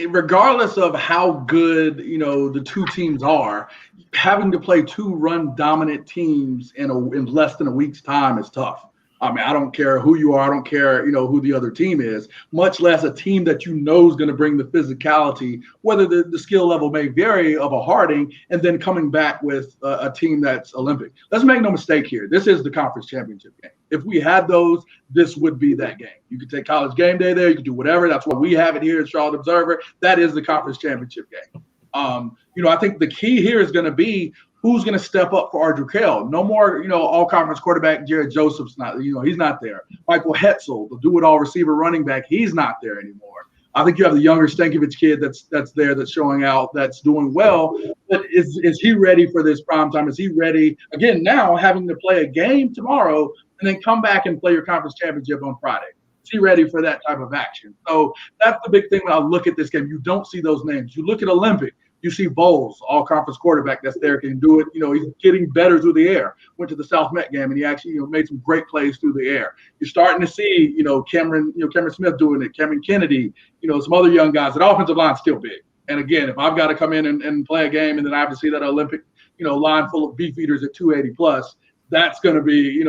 regardless of how good, the two teams are, having to play two run-dominant teams in less than a week's time is tough. I mean, I don't care who you are. I don't care, who the other team is, much less a team that is going to bring the physicality, whether the skill level may vary, of a Harding, and then coming back with a team that's Olympic. Let's make no mistake here. This is the conference championship game. If we had those, this would be that game. You could take College Game Day there. You could do whatever. That's why we have it here at Charlotte Observer. That is the conference championship game. I think the key here is going to be who's going to step up for Ardrukale. No more, all-conference quarterback Jared Joseph's not, he's not there. Michael Hetzel, the do-it-all receiver running back, he's not there anymore. I think you have the younger Stankiewicz kid that's there, that's showing out, that's doing well. But is he ready for this prime time? Is he ready, again, now having to play a game tomorrow and then come back and play your conference championship on Friday? Is he ready for that type of action? So that's the big thing when I look at this game. You don't see those names. You look at Olympic. You see Bowles, all-conference quarterback that's there, can do it. He's getting better through the air. Went to the South Met game, and he actually, made some great plays through the air. You're starting to see, Cameron Smith doing it, Cameron Kennedy, some other young guys. That offensive line's still big. And again, if I've got to come in and play a game, and then I have to see that Olympic, line full of beef eaters at 280 plus, that's going to be,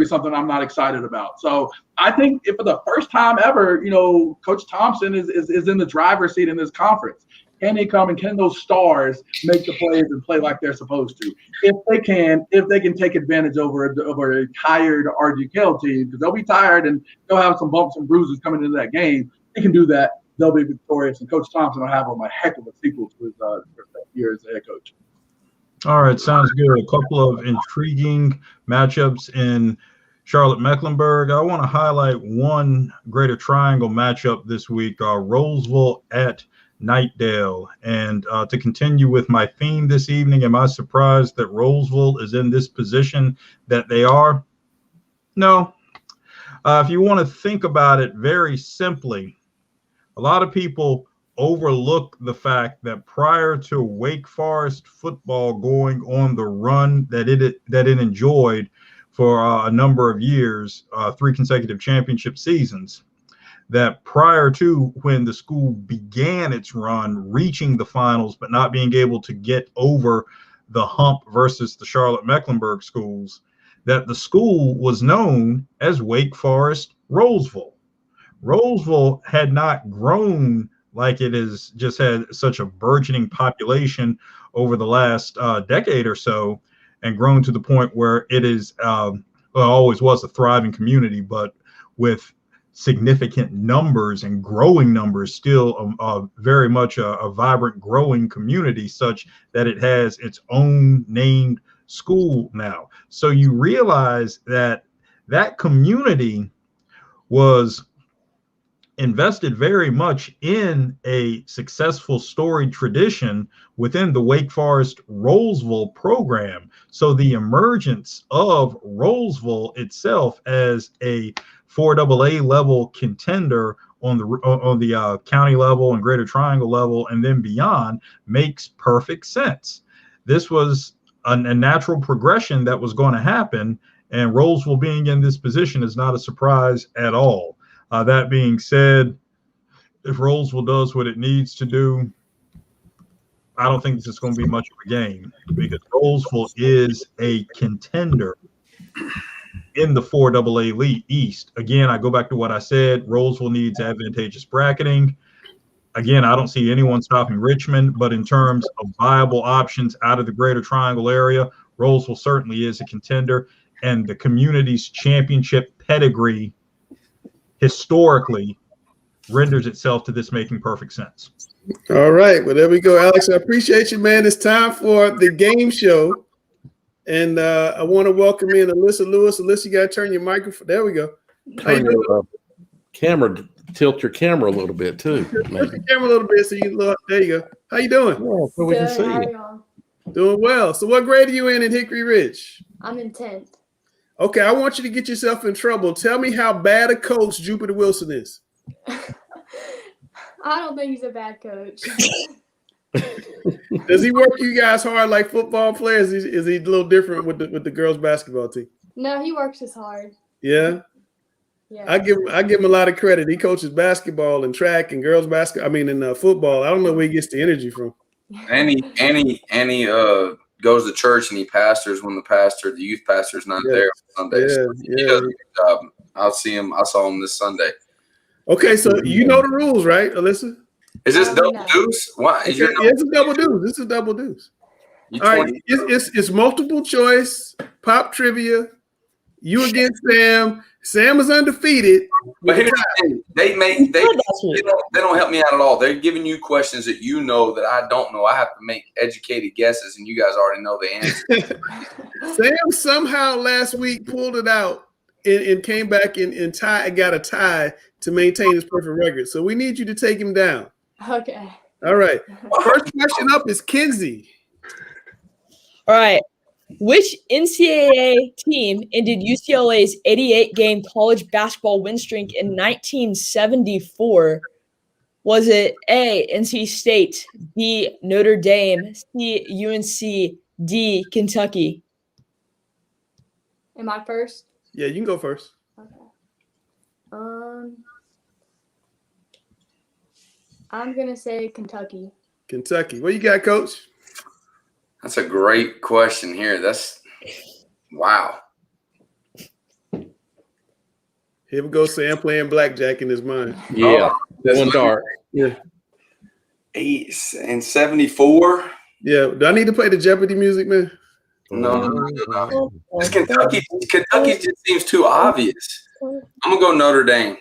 something I'm not excited about. So I think if for the first time ever, Coach Thompson is in the driver's seat in this conference. Can they come and can those stars make the plays and play like they're supposed to? If they can take advantage over a tired Ardrukale team, because they'll be tired and they'll have some bumps and bruises coming into that game. They can do that. They'll be victorious, and Coach Thompson will have them a heck of a sequel to his year as a head coach. All right, sounds good. A couple of intriguing matchups in Charlotte-Mecklenburg. I want to highlight one Greater Triangle matchup this week, Rolesville at Knightdale. And to continue with my theme this evening, am I surprised that Rolesville is in this position that they are? No. If you want to think about it very simply, a lot of people overlook the fact that prior to Wake Forest football going on the run that it enjoyed for a number of years, 3 consecutive championship seasons, that prior to when the school began its run, reaching the finals, but not being able to get over the hump versus the Charlotte-Mecklenburg schools, that the school was known as Wake Forest Rolesville. Rolesville had not grown like it has just had such a burgeoning population over the last decade or so, and grown to the point where it is, always was a thriving community, but with significant numbers and growing numbers, still very much a vibrant, growing community, such that it has its own named school now. So you realize that community was invested very much in a successful storied tradition within the Wake Forest Rolesville program. So the emergence of Rolesville itself as a 4AA level contender on the county level and Greater Triangle level and then beyond makes perfect sense. This was a natural progression that was going to happen, and Rolesville being in this position is not a surprise at all. That being said, if Rolesville does what it needs to do, I don't think this is going to be much of a game, because Rolesville is a contender in the 4AA Elite East. Again, I go back to what I said. Rolesville needs advantageous bracketing. Again, I don't see anyone stopping Richmond, but in terms of viable options out of the Greater Triangle area, Rolesville certainly is a contender, and the community's championship pedigree historically renders itself to this making perfect sense. All right. Well, there we go, Alex. I appreciate you, man. It's time for the game show. And I want to welcome in Alyssa Lewis. Alyssa, you got to turn your microphone. There we go. Turn your camera, tilt your camera a little bit too. Tilt your camera a little bit so you look. There you go. How you doing? Yeah, so we can see you. Doing well. So what grade are you in Hickory Ridge? I'm in 10th. Okay, I want you to get yourself in trouble. Tell me how bad a coach Jupiter Wilson is. I don't think he's a bad coach. Does he work you guys hard like football players? Is he a little different with the girls basketball team? No, he works as hard. Yeah. Yeah. I give him a lot of credit. He coaches basketball and track and girls basketball. I mean, in football. I don't know where he gets the energy from. And he goes to church and he pastors when the youth pastor's not there on Sundays. Yeah, He does a good job. I saw him this Sunday. Okay, so you know the rules, right, Alyssa? Is this double No. deuce? Why? Okay, yeah, it's a double deuce. This is double deuce. You All right, 20? it's multiple choice, pop trivia. You against Sam. Sam is undefeated. But here's the thing. They don't help me out at all. They're giving you questions that you know that I don't know. I have to make educated guesses, and you guys already know the answer. Sam somehow last week pulled it out and came back and got a tie to maintain his perfect record. So we need you to take him down. Okay. All right. First question up is Kinsey. All right. Which NCAA team ended UCLA's 88-game college basketball win streak in 1974? Was it A, NC State, B, Notre Dame, C, UNC, D, Kentucky? Am I first? Yeah, you can go first. Okay. I'm gonna say Kentucky. Kentucky. What you got, Coach? That's a great question here. Wow. Here we go, Sam playing blackjack in his mind. Yeah, That's one dart. Yeah. 8 and 74. Yeah. Do I need to play the Jeopardy music, man? No. It's Kentucky. Kentucky just seems too obvious. I'm gonna go Notre Dame.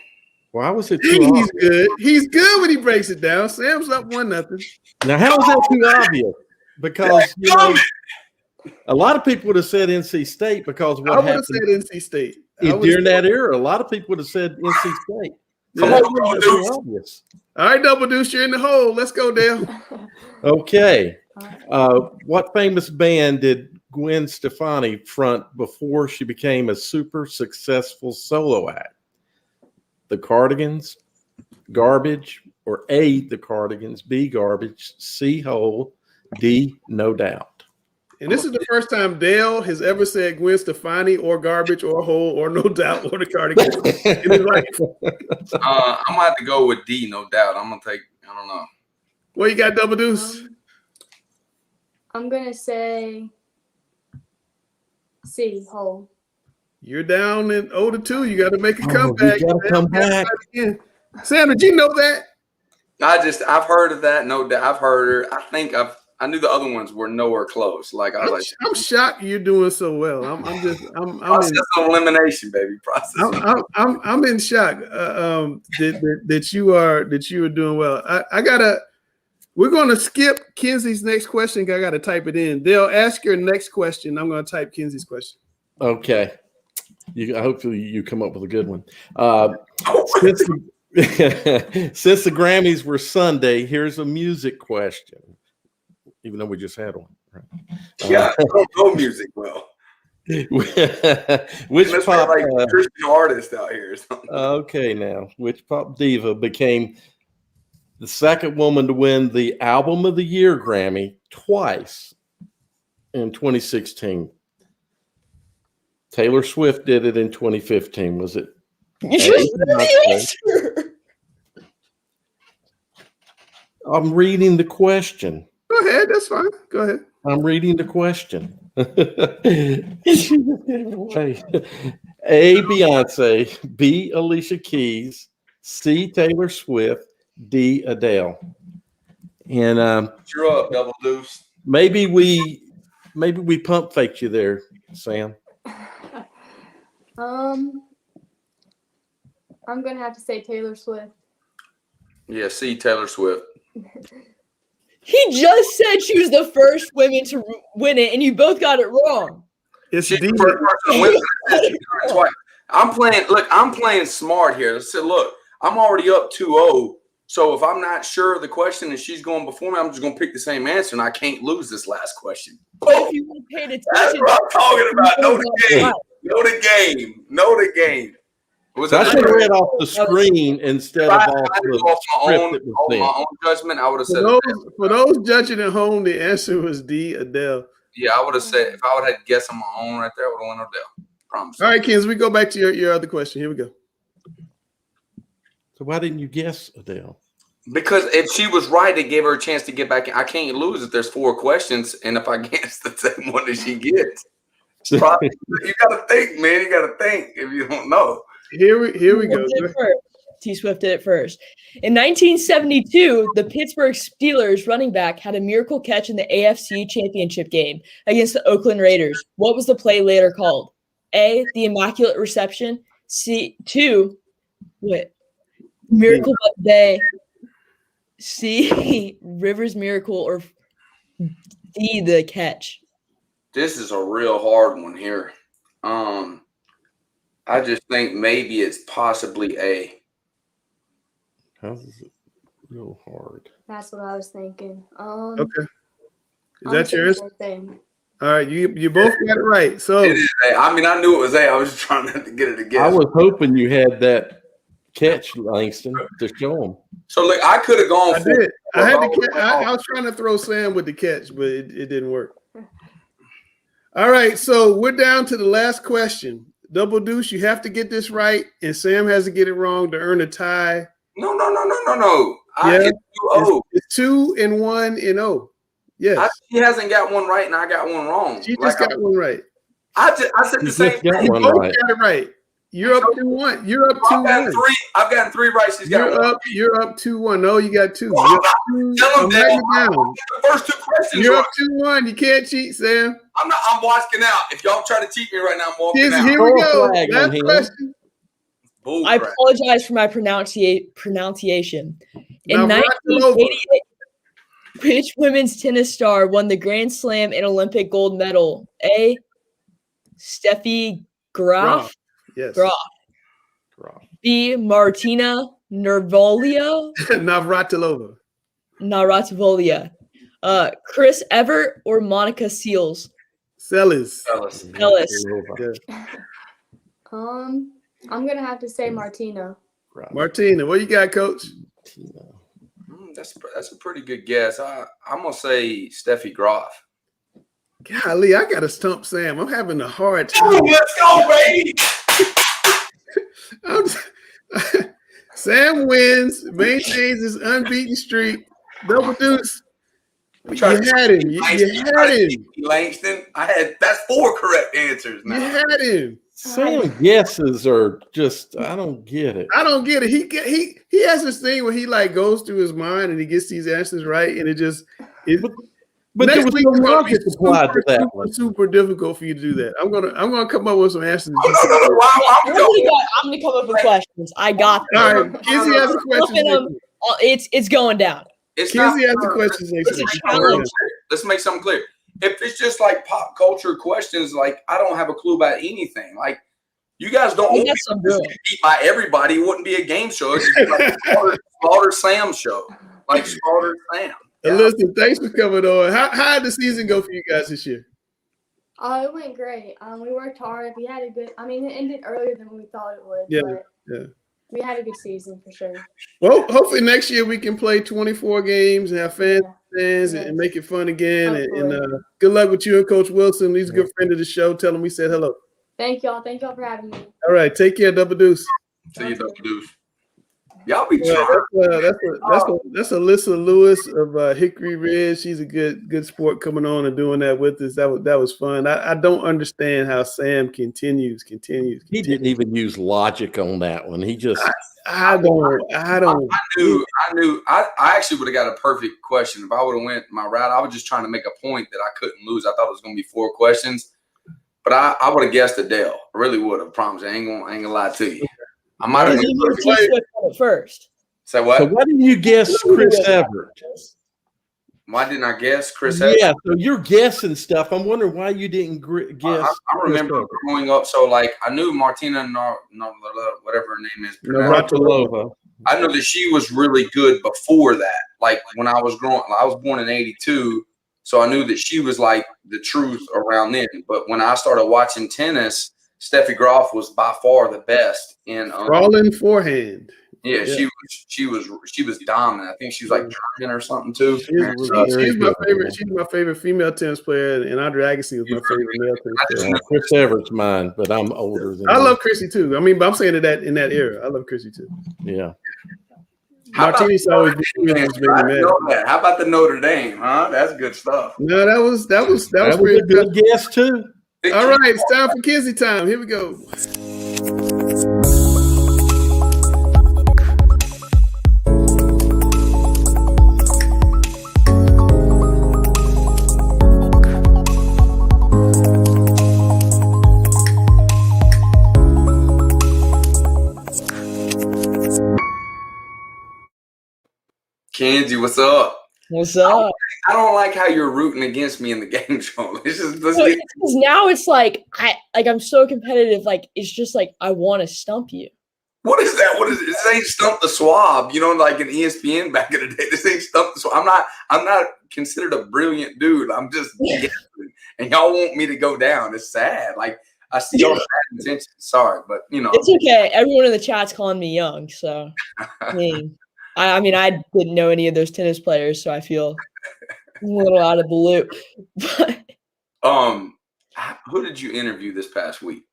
Why was it He's too obvious? good. He's good when he breaks it down. Sam's up 1-0. Now, how is that too obvious? Because a lot of people would have said NC State because I what would have happened said NC State. during that era. A lot of people would have said NC State. Come Yeah. on, That's Deuce. too obvious. All right, Double Deuce, you're in the hole. Let's go, Dale. Okay. What famous band did Gwen Stefani front before she became a super successful solo act? The Cardigans, Garbage, or A, the Cardigans, B, Garbage, C, Hole, D, No Doubt. And this is the first time Dale has ever said Gwen Stefani or Garbage or Hole or No Doubt or the Cardigans in his life. I'm gonna have to go with D, no doubt. I don't know. What you got, Double Deuce? I'm gonna say C, Hole. You're down in 0-2. You got to make a comeback. You gotta come back. Sam, did you know that? I've heard of that. No doubt. I've heard her. I knew the other ones were nowhere close. Like I was I'm shocked you're doing so well. I'm process of elimination, baby. Process. I'm in shock that you are doing well. We're gonna skip Kinsey's next question. I gotta type it in. They'll ask your next question. I'm gonna type Kinsey's question. Okay. Hopefully you come up with a good one. Since the Grammys were Sunday, here's a music question. Even though we just had one. Right? Yeah, I don't know music well. Which Let's pop like Christian artist out here or something. okay now, which pop diva became the second woman to win the Album of the Year Grammy twice in 2016? Taylor Swift did it in 2015. Was it? You should know the answer. I'm reading the question. Go ahead. That's fine. Go ahead. I'm reading the question. A, Beyonce, B, Alicia Keys, C, Taylor Swift, D, Adele. And You're up, Double Deuce. maybe we pump faked you there, Sam. I'm gonna have to say Taylor Swift. Yeah, C, Taylor Swift. He just said she was the first woman to win it, and you both got it wrong. It's She's D. the first person to win it twice. I'm playing smart here. So look, I'm already up 2-0. So if I'm not sure of the question and she's going before me, I'm just gonna pick the same answer, and I can't lose this last question. If you would have paid That's attention, what I'm talking about. Know the game. Know the game. So I should have read off the screen instead of off the script that was my there. own judgment, I would have said For those judging at home, the answer was D, Adele. Yeah, I would have said, if I would have had to guess on my own right there, I would have went Adele. Promise. All right, Kens, we go back to your other question. Here we go. So why didn't you guess Adele? Because if she was right, it gave her a chance to get back in. I can't lose if there's 4 questions, and if I guess the same one that she gets. Probably, you got to think, man. You got to think if you don't know. Here we go. T Swift did it first. In 1972, the Pittsburgh Steelers running back had a miracle catch in the AFC Championship game against the Oakland Raiders. What was the play later called? A, the Immaculate Reception. Miracle by the Day. C, Rivers Miracle, or D, the catch. This is a real hard one here. I just think maybe it's possibly A. How's it real hard? That's what I was thinking. Okay. Is that yours? All right, you both got it right. So it is A. I mean, I knew it was A. I was just trying not to get it again. I was hoping you had that catch, Langston, to show them. So look, I could have gone. I did. I had to. I was trying to throw Sam with the catch, but it didn't work. All right, so we're down to the last question. Double Deuce, you have to get this right, and Sam has to get it wrong to earn a tie. No. Yeah, It's 2 and 1 and 0. Yes. She hasn't got one right, and I got one wrong. She just got one right. I said the same thing. You both got it right. You're up 2-1. You're up 2-1. I've gotten 3 right. She's got one. You're up 2-1. No, you got 2. Tell them that. The first 2 questions. You're up 2-1. You can't cheat, Sam. I'm walking out. If y'all try to cheat me right now, I'm walking out. Here we go. Last question. I apologize for my pronunciation. In 1988, which women's tennis star won the Grand Slam and Olympic gold medal? A, Steffi Graf. Yes. Graf. B, Martina Navratilova. Chris Evert or Monica Seals? Sellis. I'm gonna have to say Martina. Martina, what you got, Coach? That's a pretty good guess. I'm gonna say Steffi Graf. Golly, I gotta stump Sam. I'm having a hard time. Let's go, baby. Sam wins, maintains his unbeaten streak. Double Deuce. You had him. You had him. Langston. That's 4 correct answers now. You had him. Some guesses are just, I don't get it. I don't get it. He has this thing where he like goes through his mind and he gets these answers right, and but there was no logic applied to that one. Super difficult for you to do that. I'm gonna come up with some answers. I'm gonna come up with questions. I got them. All right, Kizzy has a question. It's going down. Kizzy has a question. Let's make something clear. If it's just like pop culture questions, like I don't have a clue about anything. Like you guys don't beat by everybody. It wouldn't be a game show. It's just like Slaughter Sam show. Like Slaughter Sam. Listen, thanks for coming on. How did the season go for you guys this year? It went great. We worked hard. We had a good. I mean, it ended earlier than we thought it would. Yeah. We had a good season for sure. Well, hopefully next year we can play 24 games and have fans and make it fun again. And good luck with you and Coach Wilson. He's a good friend of the show. Tell him we said hello. Thank y'all. Thank y'all for having me. All right. Take care, Double Deuce. See you, Double Deuce. Y'all be trying. That's Alyssa Lewis of Hickory Ridge. She's a good sport coming on and doing that with us. That was fun. I don't understand how Sam continues. He didn't even use logic on that one. He just I don't. I knew. I actually would have got a perfect question if I would have went my route. I was just trying to make a point that I couldn't lose. I thought it was going to be 4 questions, but I would have guessed Adele. I really would have. Promise. I ain't gonna lie to you. I might have first. Say what? So why didn't you guess Chris Evert? Why didn't I guess Chris Evert? Yeah, so you're guessing stuff. I'm wondering why you didn't guess. I remember growing up, so like I knew Martina, whatever her name is. Navratilova. I know that she was really good before that. Like when I was growing, I was born in '82, so I knew that she was like the truth around then. But when I started watching tennis, Steffi Graf was by far the best in crawling forehand. Yeah, she was dominant. I think she was like German or something too. She's my favorite. She's my favorite female tennis player, and Andre Agassi was my favorite male tennis player. Chris Everett's mine, but I'm older than I love Chrissy too. I mean, but I'm saying that in that era, I love Chrissy too. Yeah. Martinez always been mad. How about the Notre Dame? Huh? That's good stuff. No, that was pretty good guess too. All right, it's time for Kinsey time. Here we go. Kenzie, what's up? What's up? I don't like how you're rooting against me in the game show. Because now it's like I'm so competitive. Like it's just like I want to stump you. What is that? What is it? This ain't Stump the Swab. You know, like an ESPN back in the day. This ain't Stump the Swab. I'm not considered a brilliant dude. I'm just guessing. And y'all want me to go down. It's sad. Like I see y'all bad intentions. Sorry, but you know. It's okay. Everyone in the chat's calling me young, so I mean I didn't know any of those tennis players, so I feel a little out of the loop. Who did you interview this past week?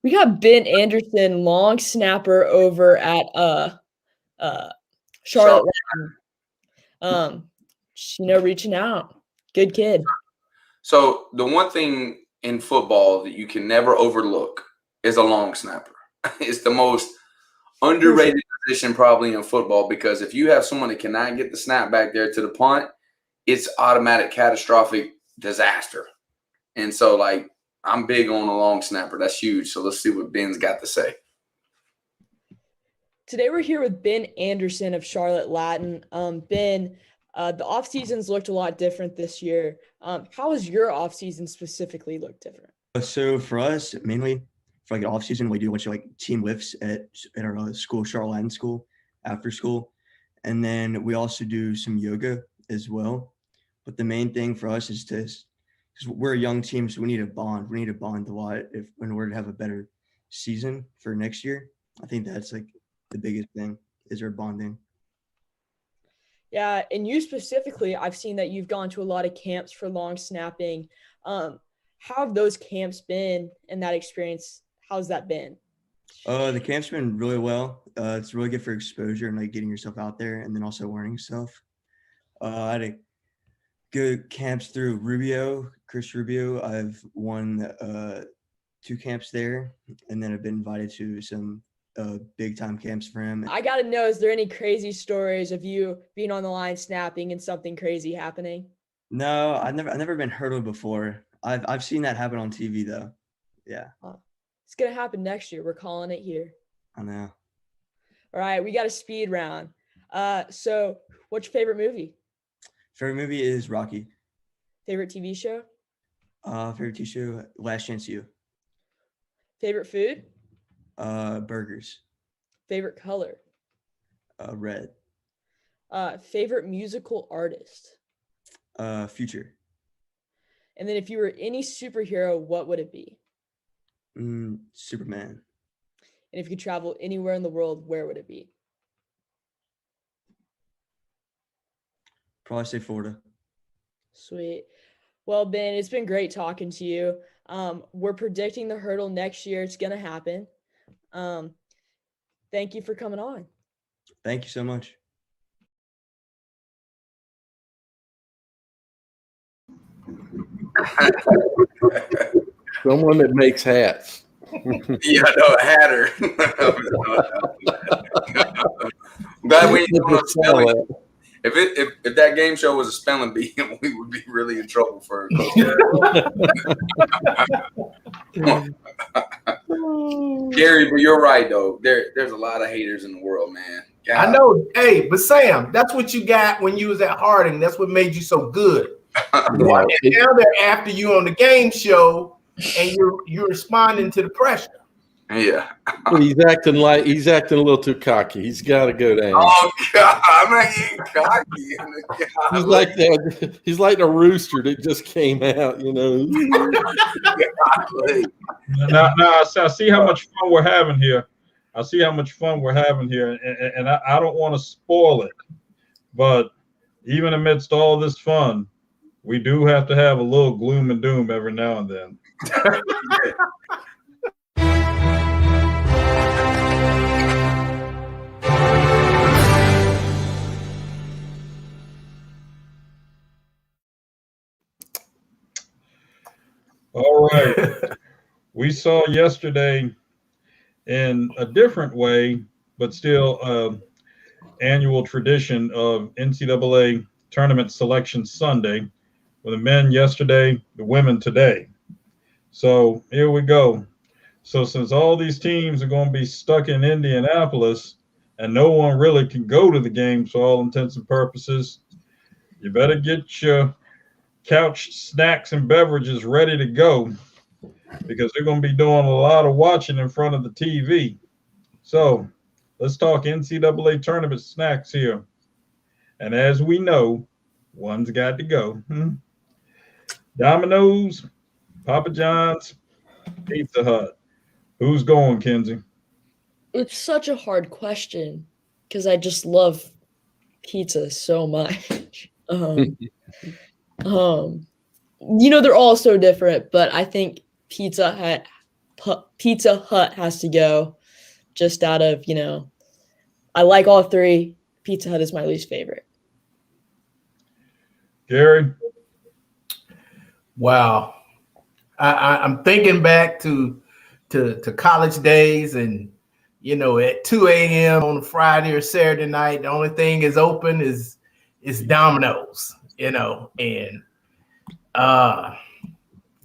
We got Ben Anderson, long snapper over at Charlotte. Reaching out. Good kid. So the one thing in football that you can never overlook is a long snapper. It's the most underrated position probably in football, because if you have someone that cannot get the snap back there to the punt, it's automatic catastrophic disaster. And so, like, I'm big on a long snapper. That's huge. So let's see what Ben's got to say. Today we're here with Ben Anderson of Charlotte Latin. Ben, the off seasons looked a lot different this year. How has your off season specifically looked different? So for us, mainly for like an off season, we do a bunch of like team lifts at our school, Charlotte Latin School, after school, and then we also do some yoga as well. But the main thing for us is because we're a young team, so we need to bond. We need to bond a lot in order to have a better season for next year. I think that's like the biggest thing is our bonding. Yeah, and you specifically, I've seen that you've gone to a lot of camps for long snapping. How have those camps been and that experience? How's that been? The camp's been really well. It's really good for exposure and like getting yourself out there and then also learning stuff. I had a good camps through Chris Rubio. I've won 2 camps there, and then I've been invited to some big time camps for him. I gotta know, is there any crazy stories of you being on the line snapping and something crazy happening? No, I've never been hurdled before. I've seen that happen on TV though. Yeah. It's gonna happen next year. We're calling it here. I know. All right, we got a speed round. So what's your favorite movie? Favorite movie is Rocky. Favorite TV show? Favorite TV show, Last Chance U. Favorite food? Burgers. Favorite color? Red. Favorite musical artist? Future. And then if you were any superhero, what would it be? Superman. And if you could travel anywhere in the world, where would it be? Probably say Florida. Sweet. Well, Ben, it's been great talking to you. We're predicting the hurdle next year. It's going to happen. Thank you for coming on. Thank you so much. Someone that makes hats. Yeah, no, a hatter. Glad we ain't spelling. If that game show was a spelling bee, we would be really in trouble for Gary, but you're right though. There's a lot of haters in the world, man. God. I know. Hey, but Sam, that's what you got when you was at Harding. That's what made you so good. And now they're after you on the game show, and you're responding to the pressure. Yeah. He's acting a little too cocky. He's got to go down. Oh God, I'm not getting cocky. He's like a rooster that just came out, you know. Now I see how much fun we're having here. I see how much fun we're having here, and I don't want to spoil it, but even amidst all this fun, we do have to have a little gloom and doom every now and then. All right. We saw yesterday in a different way, but still annual tradition of NCAA Tournament Selection Sunday, with the men yesterday, the women today. So here we go. So since all these teams are going to be stuck in Indianapolis and no one really can go to the games for all intents and purposes, you better get your couch snacks and beverages ready to go, because they're going to be doing a lot of watching in front of the TV. So let's talk NCAA tournament snacks here. And as we know, one's got to go. Domino's, Papa John's, Pizza Hut. Who's going, Kenzie? It's such a hard question because I just love pizza so much. They're all so different, but I think Pizza Hut has to go, just out of, I like all three. Pizza Hut is my least favorite. Gary? Wow. I'm thinking back to college days, and at 2 a.m. on a Friday or Saturday night, the only thing is open is Domino's, and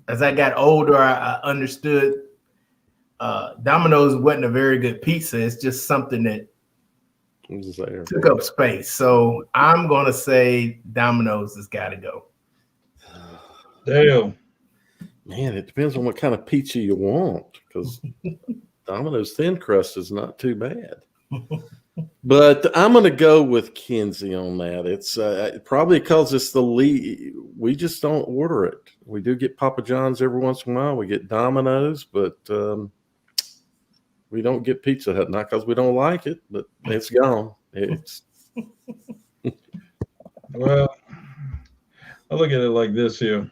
as I got older, I understood Domino's wasn't a very good pizza. It's just something that took up space. So I'm going to say Domino's has got to go. Dale. Man, it depends on what kind of pizza you want, because Domino's thin crust is not too bad. But I'm going to go with Kenzie on that. It's probably because it's the lead. We just don't order it. We do get Papa John's every once in a while. We get Domino's, but we don't get Pizza Hut. Not because we don't like it, but it's gone. Well, I look at it like this here.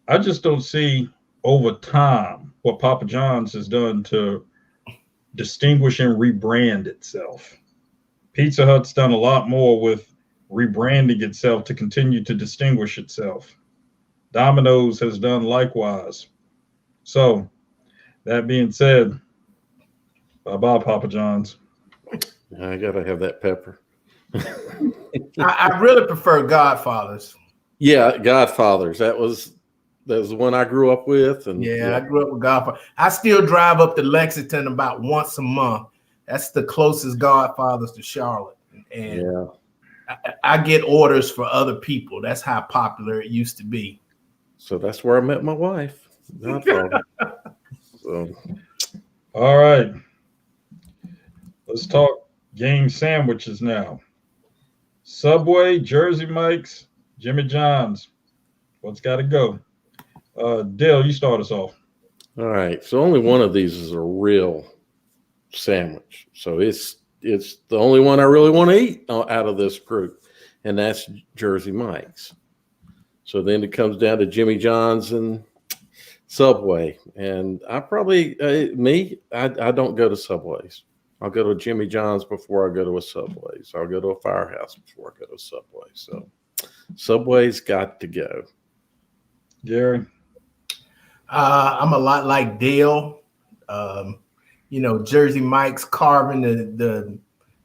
I just don't see over time what Papa John's has done to distinguish and rebrand itself. Pizza Hut's done a lot more with rebranding itself to continue to distinguish itself. Domino's has done likewise. So, that being said, bye-bye, Papa John's. I gotta have that pepper. I really prefer Godfathers. Yeah, Godfathers. That was the one I grew up with. And yeah, I grew up with Godfather. I still drive up to Lexington about once a month. That's the closest Godfathers to Charlotte. And I get orders for other people. That's how popular it used to be. So that's where I met my wife. Godfather. So. All right. Let's talk game sandwiches now. Subway, Jersey Mike's, Jimmy John's. What's got to go? Dale, you start us off. All right. So only one of these is a real sandwich. So it's the only one I really want to eat out of this group, and that's Jersey Mike's. So then it comes down to Jimmy John's and Subway. And I probably, I don't go to Subways. I'll go to Jimmy John's before I go to a Subway. So I'll go to a Firehouse before I go to a Subway. So Subway's got to go. Gary? I'm a lot like Dale. Jersey Mike's carving the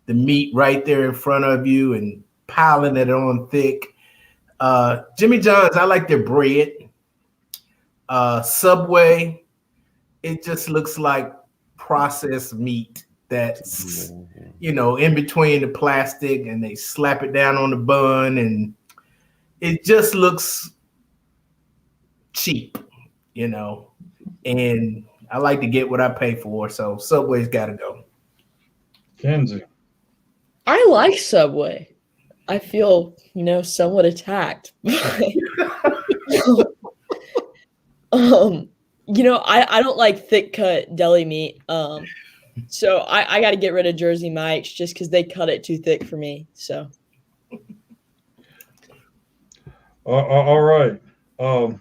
meat right there in front of you and piling it on thick. Jimmy John's, I like their bread. Subway, it just looks like processed meat that's, in between the plastic, and they slap it down on the bun, and it just looks cheap, and I like to get what I pay for. So Subway's got to go. Kenzie? I like Subway. I feel, somewhat attacked. I don't like thick cut deli meat. So I got to get rid of Jersey Mike's just because they cut it too thick for me. So. All right. Well,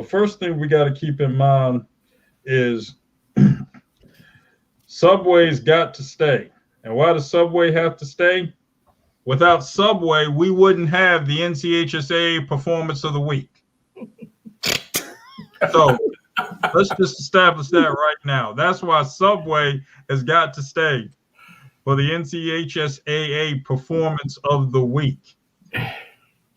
first thing we got to keep in mind is Subway's got to stay. And why does Subway have to stay? Without Subway, we wouldn't have the NCHSA Performance of the Week. So let's just establish that right now. That's why Subway has got to stay for the NCHSAA Performance of the Week.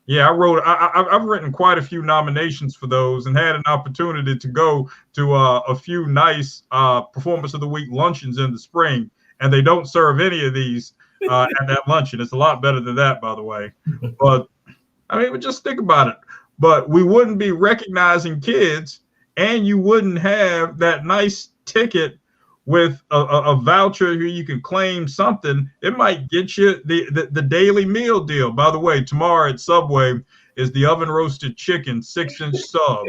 Yeah, I've written quite a few nominations for those and had an opportunity to go to a few nice Performance of the Week luncheons in the spring, and they don't serve any of these at that luncheon. It's a lot better than that, by the way. But I mean, just think about it. But we wouldn't be recognizing kids, and you wouldn't have that nice ticket with a voucher here you can claim something. It might get you the daily meal deal. By the way, tomorrow at Subway is the oven roasted chicken 6-inch sub.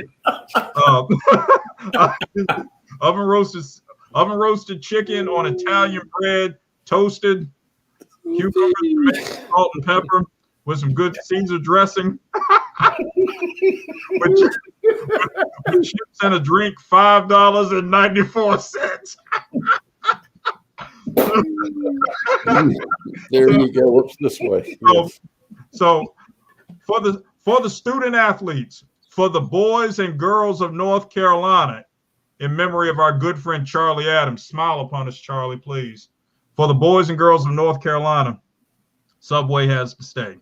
Oven roasted chicken on Italian bread, toasted, cucumber, tomato, salt and pepper with some good Caesar dressing. with chips and a drink, $5.94. There you go. Oops, this way. Yes. So for the student athletes, for the boys and girls of North Carolina, in memory of our good friend Charlie Adams, smile upon us, Charlie, please. For the boys and girls of North Carolina, Subway has to stay.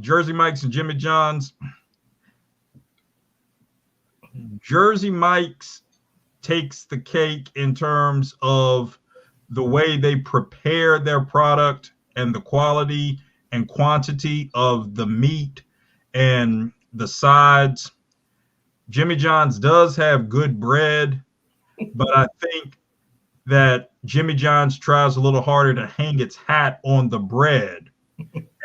Jersey Mike's and Jimmy John's. Jersey Mike's takes the cake in terms of the way they prepare their product and the quality and quantity of the meat and the sides. Jimmy John's does have good bread, but I think that Jimmy John's tries a little harder to hang its hat on the bread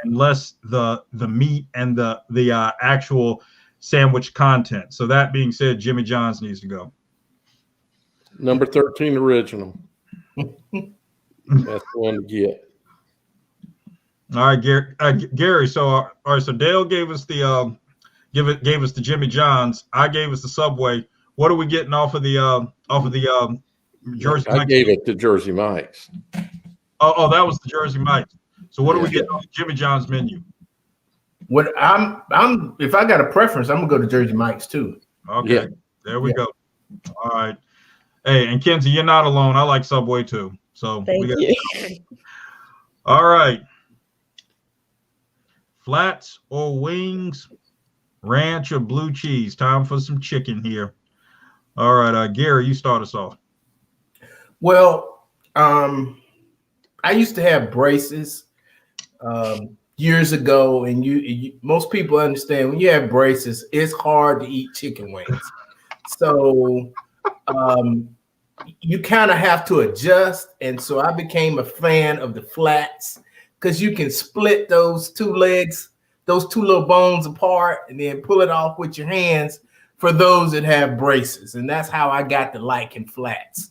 and less the meat and the actual sandwich content. So that being said, Jimmy John's needs to go. Number 13 original. That's the one to get. All right, Gary. So all right, so Dale gave us the gave us the Jimmy John's. I gave us the Subway. What are we getting off of the Jersey Mike's? I gave it to Jersey Mike's. Oh, that was the Jersey Mike's. So what are we getting on the Jimmy John's menu? What I'm if I got a preference, I'm gonna go to Jersey Mike's too. Okay, there we go. All right. Hey, and Kenzie, you're not alone. I like Subway too. So Thank you. All right. Flats or wings, ranch or blue cheese. Time for some chicken here. All right, Gary, you start us off. Well, I used to have braces years ago, and you most people understand when you have braces, it's hard to eat chicken wings. So you kind of have to adjust, and so I became a fan of the flats because you can split those two legs, those two little bones apart, and then pull it off with your hands for those that have braces. And that's how I got to liking flats,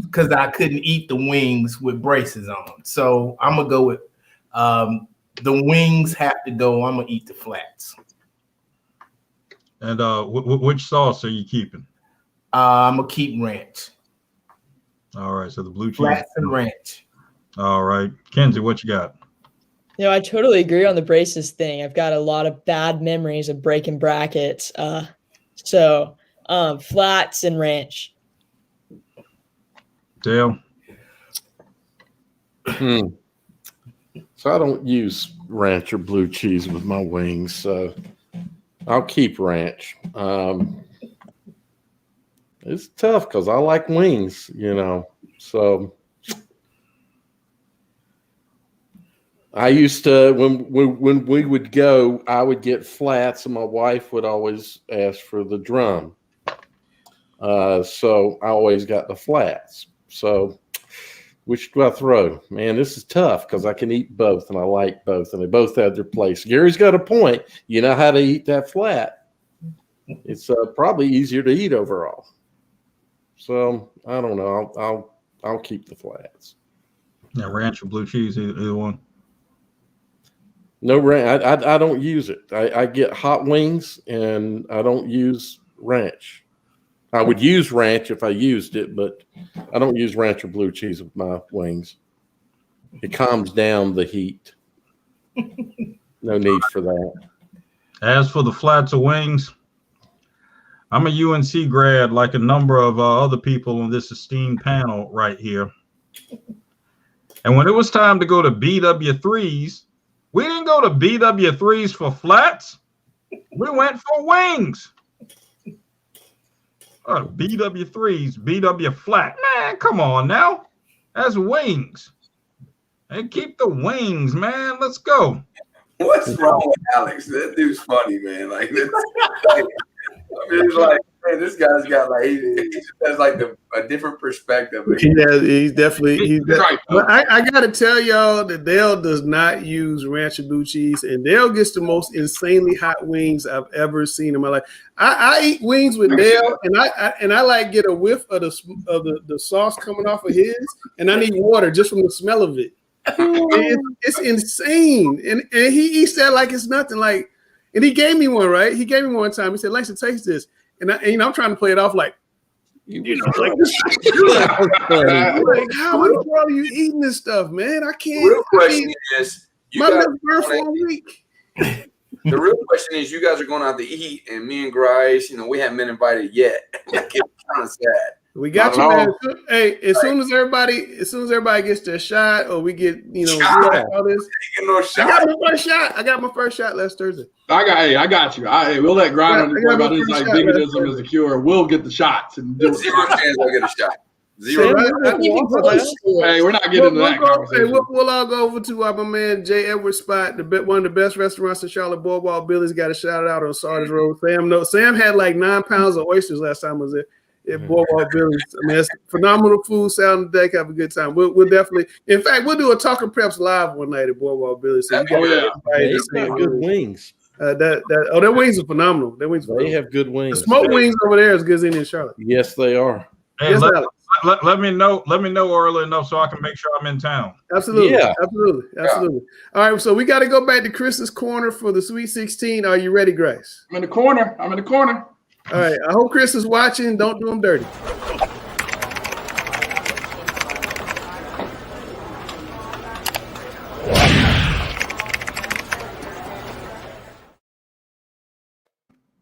because I couldn't eat the wings with braces on. So I'm gonna go with the wings have to go. I'm gonna eat the flats. And which sauce are you keeping? I'm gonna keep ranch. All right, so the blue cheese. Flats and ranch. All right, Kenzie, what you got? I totally agree on the braces thing. I've got a lot of bad memories of breaking brackets. So flats and ranch. Dale? So I don't use ranch or blue cheese with my wings, so I'll keep ranch. It's tough because I like wings, so I used to, when we would go, I would get flats and my wife would always ask for the drum. So I always got the flats. So which do I throw? Man, this is tough because I can eat both and I like both and they both have their place. Gary's got a point. You know how to eat that flat. it's probably easier to eat overall. So I don't know. I'll keep the flats. Yeah, ranch or blue cheese, either one. No ranch. I don't use it. I get hot wings, and I don't use ranch. I would use ranch if I used it, but I don't use ranch or blue cheese with my wings. It calms down the heat. No need for that. As for the flats of wings, I'm a UNC grad, like a number of other people on this esteemed panel right here. And when it was time to go to BW3s, we didn't go to BW3s for flats. We went for wings. BW3s, BW flat. Man, come on now. That's wings. Hey, keep the wings, man. Let's go. What's wrong with Alex? That dude's funny, man. Like, it's like, man, this guy's got like he just has like a different perspective. He's definitely. But I gotta tell y'all that Dale does not use ranch and blue cheese, and Dale gets the most insanely hot wings I've ever seen in my life. I eat wings with Dale, and I like get a whiff of the sauce coming off of his, and I need water just from the smell of it. It's insane, and he eats that like it's nothing. Like, and he gave me one, right? He gave me one time. He said, "Alexa, taste this," and I'm trying to play it off like, like this. Like, how in the world are you eating this stuff, man? I can't. The real question is, my lips burn for a week. The real question is, you guys are going out to eat, and me and Grice, we haven't been invited yet. Like, it's kind of sad. We got you, man. Hey, as soon as everybody gets their shot, or we get, all this. I got my first shot last Thursday. I got you. We'll let Grinder worry about his like veganism as a cure. We'll get the shots and do it. 0 chance I'll get a shot. 0. Hey, we're not getting into that conversation. We'll all go over to my man Jay Edwards' spot, one of the best restaurants in Charlotte. Boardwalk Billy's got a shout out on Sardis Road. Sam had like 9 pounds of oysters last time I was there. At Boardwalk Billy's. I mean, it's phenomenal food. Sound on the deck. Have a good time. We'll definitely. In fact, we'll do a Talking Preps live one night at Boardwalk Billy's. So they got good wings. Their wings are phenomenal. They have good wings. The smoked wings over there is good as any in Charlotte. Yes, they are. Hey, let me know early enough so I can make sure I'm in town. Absolutely. Yeah. Absolutely. All right, so we got to go back to Chris's corner for the Sweet 16. Are you ready, Grice? I'm in the corner. All right. I hope Chris is watching. Don't do him dirty.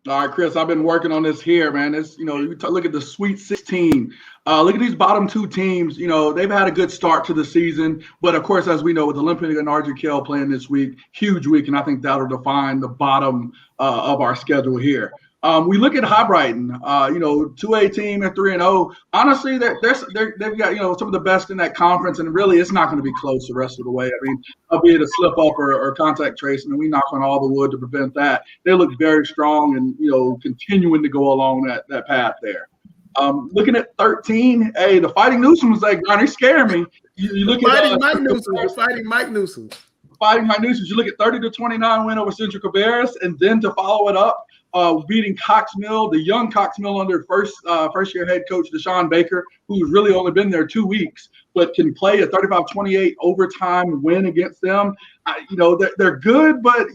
All right, Chris, I've been working on this here, man. It's, look at the Sweet 16. Look at these bottom 2 teams. They've had a good start to the season. But, of course, as we know, with Olympic and RGKL playing this week, huge week, and I think that'll define the bottom of our schedule here. We look at High Brighton, 2A team at 3-0. Honestly, they've got some of the best in that conference, and really, it's not going to be close the rest of the way. I mean, albeit a slip up or contact tracing, and we knock on all the wood to prevent that. They look very strong and continuing to go along that path there. Looking at 13, hey, the Fighting Newsoms, like, they scare me. You look at Mike Newsom. Fighting Mike Newsom. You look at 30-29 win over Central Cabarrus, and then to follow it up, beating Cox Mill, the young Cox Mill under first year head coach Deshaun Baker, who's really only been there 2 weeks, but can play a 35-28 overtime win against them. They're good, but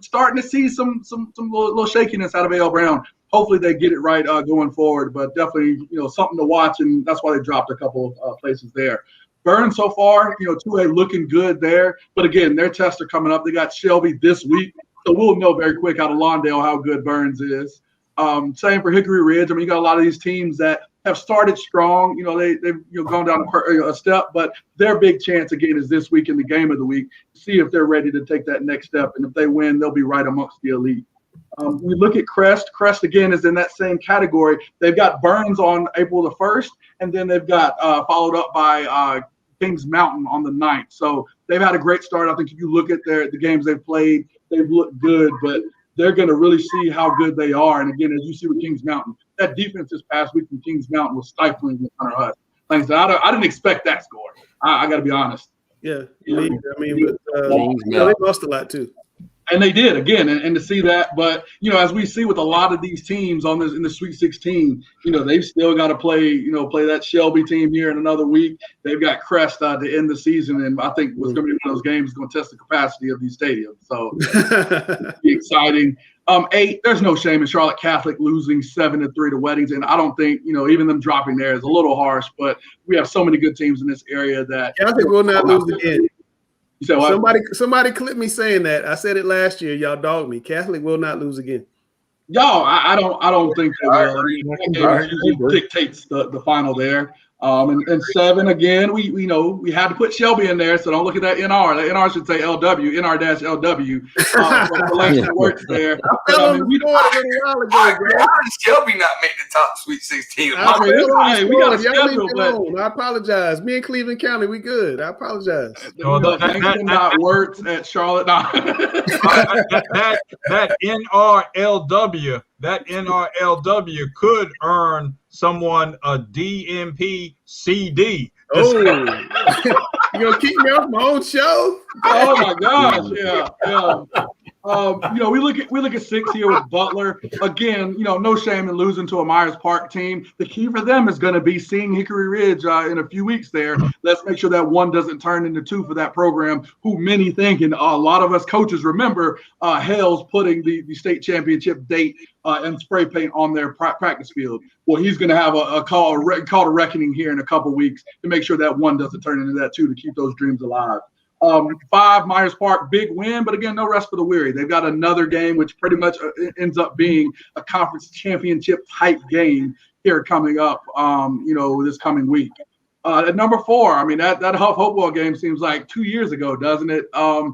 starting to see some little shakiness out of A.L. Brown. Hopefully they get it right going forward, but definitely something to watch, and that's why they dropped a couple of places there. Burns so far, 2A looking good there. But again, their tests are coming up. They got Shelby this week. So we'll know very quick out of Lawndale how good Burns is. Same for Hickory Ridge. I mean, you got a lot of these teams that have started strong. They've gone down a step, but their big chance, again, is this week in the game of the week. See if they're ready to take that next step. And if they win, they'll be right amongst the elite. We look at Crest. Crest, again, is in that same category. They've got Burns on April the 1st, and then they've got followed up by Kings Mountain on the 9th. So they've had a great start. I think if you look at the games they've played, they've looked good, but they're going to really see how good they are. And again, as you see with Kings Mountain, that defense this past week from Kings Mountain was stifling with Hunter Huss. Like I didn't expect that score. I got to be honest. Yeah. I mean, they lost a lot too. And they did again, and to see that, but as we see with a lot of these teams in the Sweet 16, they've still got to play that Shelby team here in another week. They've got Crest to end the season, and I think what's going to be one of those games is going to test the capacity of these stadiums. So it'll be exciting. 8, there's no shame in Charlotte Catholic losing 7-3 to Weddington. I don't think even them dropping there is a little harsh, but we have so many good teams in this area that Catholic will not lose again. You said what? Somebody clipped me saying that. I said it last year. Y'all dogged me. Catholic will not lose again. Y'all, I don't think they will. It dictates the final there. And 7 again. We had to put Shelby in there, so don't look at that NR. That NR should say LW, NR-LW. That works there. How did Shelby not make the top Sweet 16? I apologize. Me and Cleveland County, we good. I apologize. That works at Charlotte. That NRLW. That NRLW could earn someone a DMP CD. Oh, you gonna keep me off my own show? Oh my gosh, yeah. We look at 6 here with Butler. Again, no shame in losing to a Myers Park team. The key for them is going to be seeing Hickory Ridge in a few weeks there. Let's make sure that 1 doesn't turn into 2 for that program, who many think, and a lot of us coaches remember, Hales putting the state championship date and spray paint on their practice field. Well, he's going to have a call to reckoning here in a couple weeks to make sure that 1 doesn't turn into that 2 to keep those dreams alive. 5, Myers Park, big win, but again, no rest for the weary. They've got another game, which pretty much ends up being a conference championship type game here coming up, this coming week. At number 4, that Huff Hopewell game seems like 2 years ago, doesn't it? A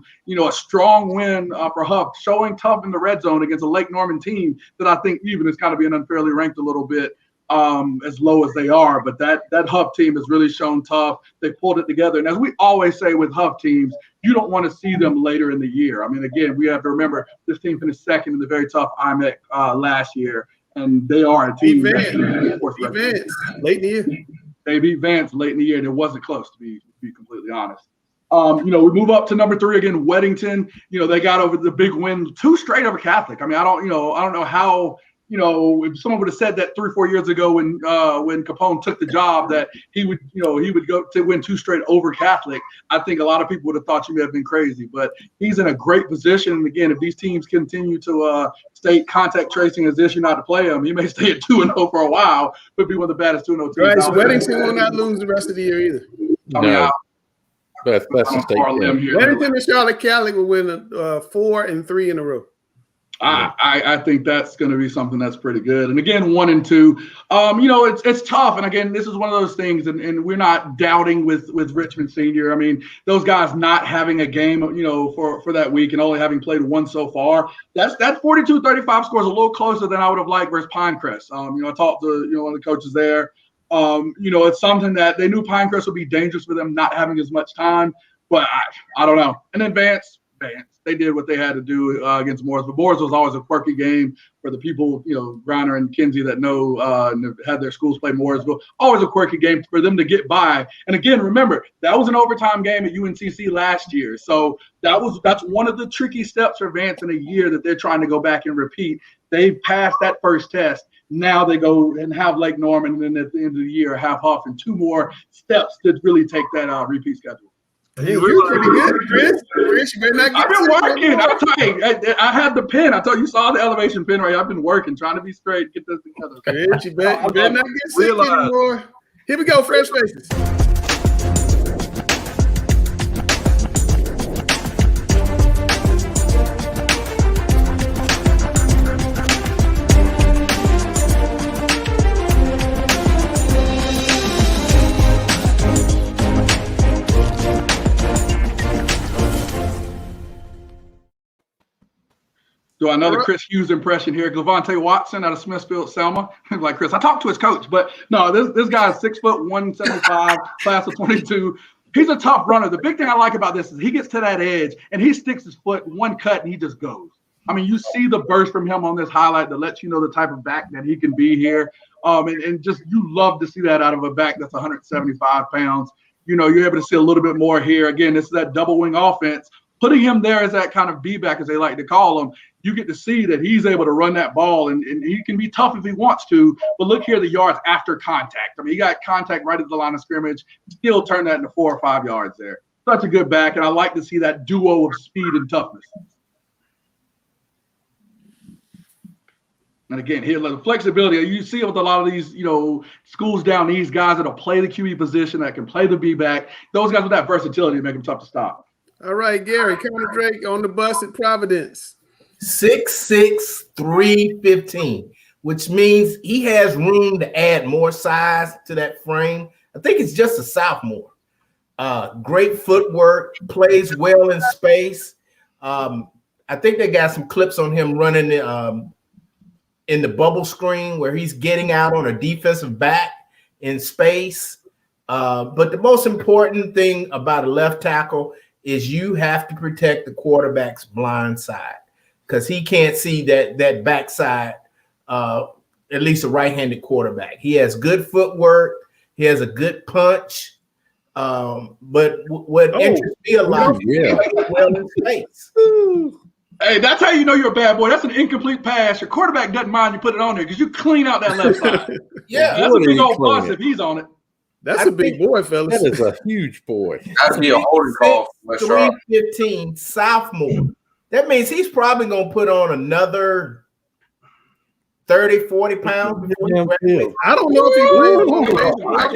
strong win for Huff, showing tough in the red zone against a Lake Norman team that I think even is kind of being unfairly ranked a little bit. As low as they are, but that Huff team has really shown tough. They pulled it together, and as we always say with Huff teams, you don't want to see them later in the year. Again, we have to remember this team finished second in the very tough IMEC last year, and they are a team. Vance late in the year. They beat Vance late in the year, and it wasn't close, to be completely honest. We move up to number 3 again, Weddington. They got over the big win, 2 straight over Catholic. I don't know how. If someone would have said that 3 or 4 years ago when Capone took the job that he would go to win 2 straight over Catholic, I think a lot of people would have thought you may have been crazy. But he's in a great position. And again, if these teams continue to stay contact tracing his issue not to play him, he may stay at 2-0 for a while. Could be one of the baddest 2-0 teams. Right, so Weddington will not lose the rest of the year either. No. That's the state. Weddington and Charlotte Catholic will win 4 and 3 in a row. I think that's going to be something that's pretty good. And again, 1 and 2, it's tough. And again, this is one of those things, and we're not doubting with Richmond Senior. Those guys not having a game, for that week and only having played 1 so far. That 42-35 score is a little closer than I would have liked versus Pinecrest. I talked to one of the coaches there. It's something that they knew Pinecrest would be dangerous for them not having as much time, but I don't know. And then Vance. They did what they had to do against Morris. But Morris was always a quirky game for the people, Griner and Kinsey that know and had their schools play Morrisville. Always a quirky game for them to get by. And again, remember, that was an overtime game at UNCC last year. So that's one of the tricky steps for Vance in a year that they're trying to go back and repeat. They passed that first test. Now they go and have Lake Norman, and then at the end of the year have Huff, and 2 more steps to really take that repeat schedule. Hey, you're pretty good, Chris. You better not get I've been working. I'll tell you, I had the pen. I told you, saw the elevation pen right. I've been working, trying to be straight, get this together. Chris, you better not get sick anymore. Here we go, Fresh Faces. Do another Chris Hughes impression here. Glavante Watson out of Smithfield, Selma. Like Chris, I talked to his coach, but no, this guy is 6 foot 175, class of 22. He's a tough runner. The big thing I like about this is he gets to that edge and he sticks his foot 1 cut and he just goes. You see the burst from him on this highlight that lets you know the type of back that he can be here. And just you love to see that out of a back that's 175 pounds. You're able to see a little bit more here. Again, this is that double wing offense. putting him there as that kind of B-back, as they like to call him, you get to see that he's able to run that ball, and he can be tough if he wants to. But look here, the yards after contact. I mean, he got contact right at the line of scrimmage, still turned that into 4 or 5 yards there. Such a good back, and I like to see that duo of speed and toughness. And again, here, the flexibility, you see it with a lot of these, schools down these guys that'll play the QB position, that can play the B-back. Those guys with that versatility make them tough to stop. All right, Gary, Connor Drake on the bus at Providence. 6'6", 315, which means he has room to add more size to that frame. I think it's just a sophomore. Great footwork, plays well in space. I think they got some clips on him running in the bubble screen where he's getting out on a defensive back in space. But the most important thing about a left tackle is you have to protect the quarterback's blind side, because he can't see that backside, at least a right-handed quarterback. He has good footwork. He has a good punch. But what interests me a lot is well in space. Hey, that's how you know you're a bad boy. That's an incomplete pass. Your quarterback doesn't mind you put it on there because you clean out that left side. Yeah. That's a big old bust if he's on it. That's a big boy, fellas. That is a huge boy. That'd be a holding call for West Charlotte. 315 sophomore. That means he's probably going to put on another 30, 40 pounds. I don't know if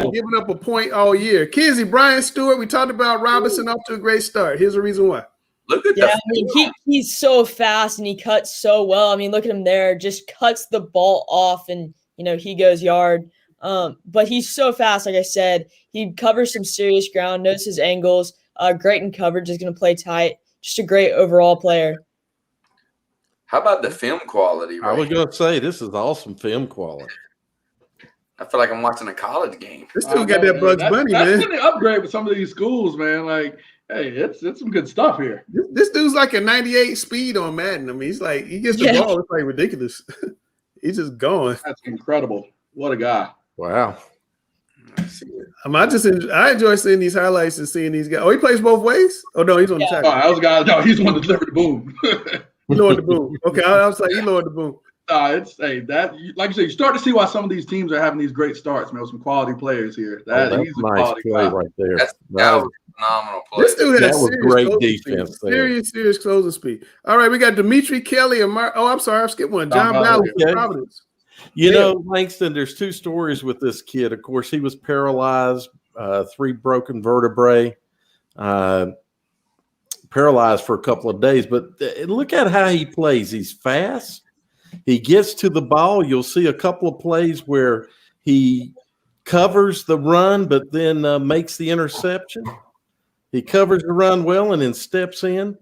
he's giving up a point all year. Kizzy, Brian Stewart, we talked about Robinson off to a great start. Here's the reason why. Look at that. I mean, he's so fast and he cuts so well. I mean, look at him there. Just cuts the ball off and, he goes yard. But he's so fast, like I said. He covers some serious ground, knows his angles, great in coverage, is going to play tight. Just a great overall player. How about the film quality? I was going to say, this is awesome film quality. I feel like I'm watching a college game. This dude got that Bugs Bunny, man. That's been an upgrade with some of these schools, man. Like, hey, it's some good stuff here. This dude's like a 98 speed on Madden. I mean, he gets the ball. It's like ridiculous. He's just going. That's incredible. What a guy. Wow. I enjoy seeing these highlights and seeing these guys. Oh, he plays both ways? Oh, no, he's on the tackle. Oh, that was a guy. No, he's the one that delivered the boom. He lowered the boom. Okay, I was like, he lowered the boom. Like you said, you start to see why some of these teams are having these great starts, man, with some quality players here. That's a nice play right there. That was a phenomenal play. This dude has great defense there. Serious closing speed. All right, we got Dimitri Kelly and Mark. Oh, I'm sorry, I skipped one. John Ballard from Providence. Langston, there's two stories with this kid. Of course, he was paralyzed, 3 broken vertebrae, paralyzed for a couple of days. But look at how he plays. He's fast. He gets to the ball. You'll see a couple of plays where he covers the run, but then makes the interception. He covers the run well and then steps in.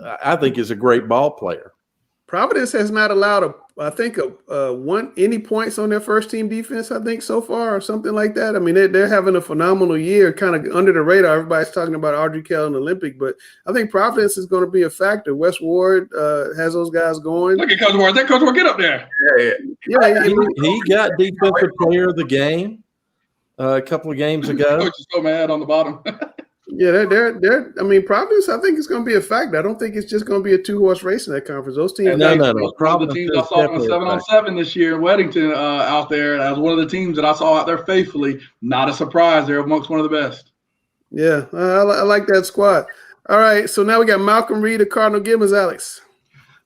I think is a great ball player. Providence has not allowed any points on their first team defense, I think, so far, or something like that. I mean, they're having a phenomenal year, kind of under the radar. Everybody's talking about Audrey Kell and Olympic, but I think Providence is going to be a factor. Wes Ward has those guys going. Look at Coach Ward. That Coach Ward, get up there. Yeah. He got defensive player of the game a couple of games ago. Coach is so mad on the bottom. Yeah, they're. I mean, Providence, I think it's going to be a factor. I don't think it's just going to be a 2-horse race in that conference. Those teams. No. Providence, the teams I saw on 7-on-7 this year in Weddington out there. That was one of the teams that I saw out there faithfully. Not a surprise. They're amongst one of the best. Yeah, I like that squad. All right, so now we got Malcolm Reed of Cardinal Gibbons. Alex.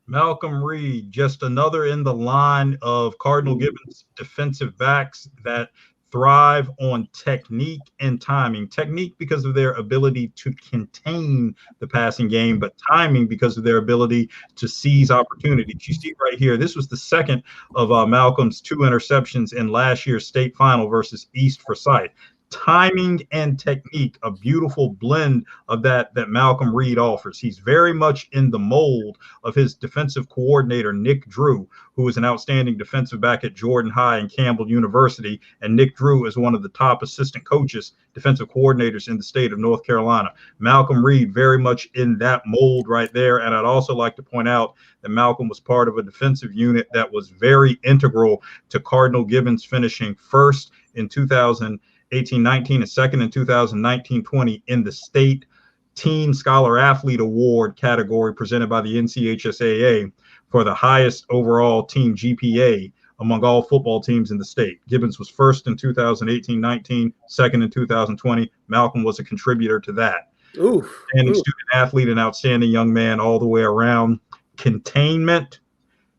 Malcolm Reed, just another in the line of Cardinal Gibbons defensive backs that thrive on technique and timing. Technique because of their ability to contain the passing game, but timing because of their ability to seize opportunities. You see right here, this was the second of Malcolm's 2 interceptions in last year's state final versus East Forsyth. Timing and technique, a beautiful blend of that Malcolm Reed offers. He's very much in the mold of his defensive coordinator, Nick Drew, who is an outstanding defensive back at Jordan High and Campbell University. And Nick Drew is one of the top assistant coaches, defensive coordinators in the state of North Carolina. Malcolm Reed very much in that mold right there. And I'd also like to point out that Malcolm was part of a defensive unit that was very integral to Cardinal Gibbons finishing first in 2018-19 and second in 2019-20 in the state Teen Scholar Athlete Award category presented by the NCHSAA for the highest overall team GPA among all football teams in the state. Gibbons was first in 2018-19, second in 2020. Malcolm was a contributor to that. Outstanding student athlete and outstanding young man all the way around. Containment,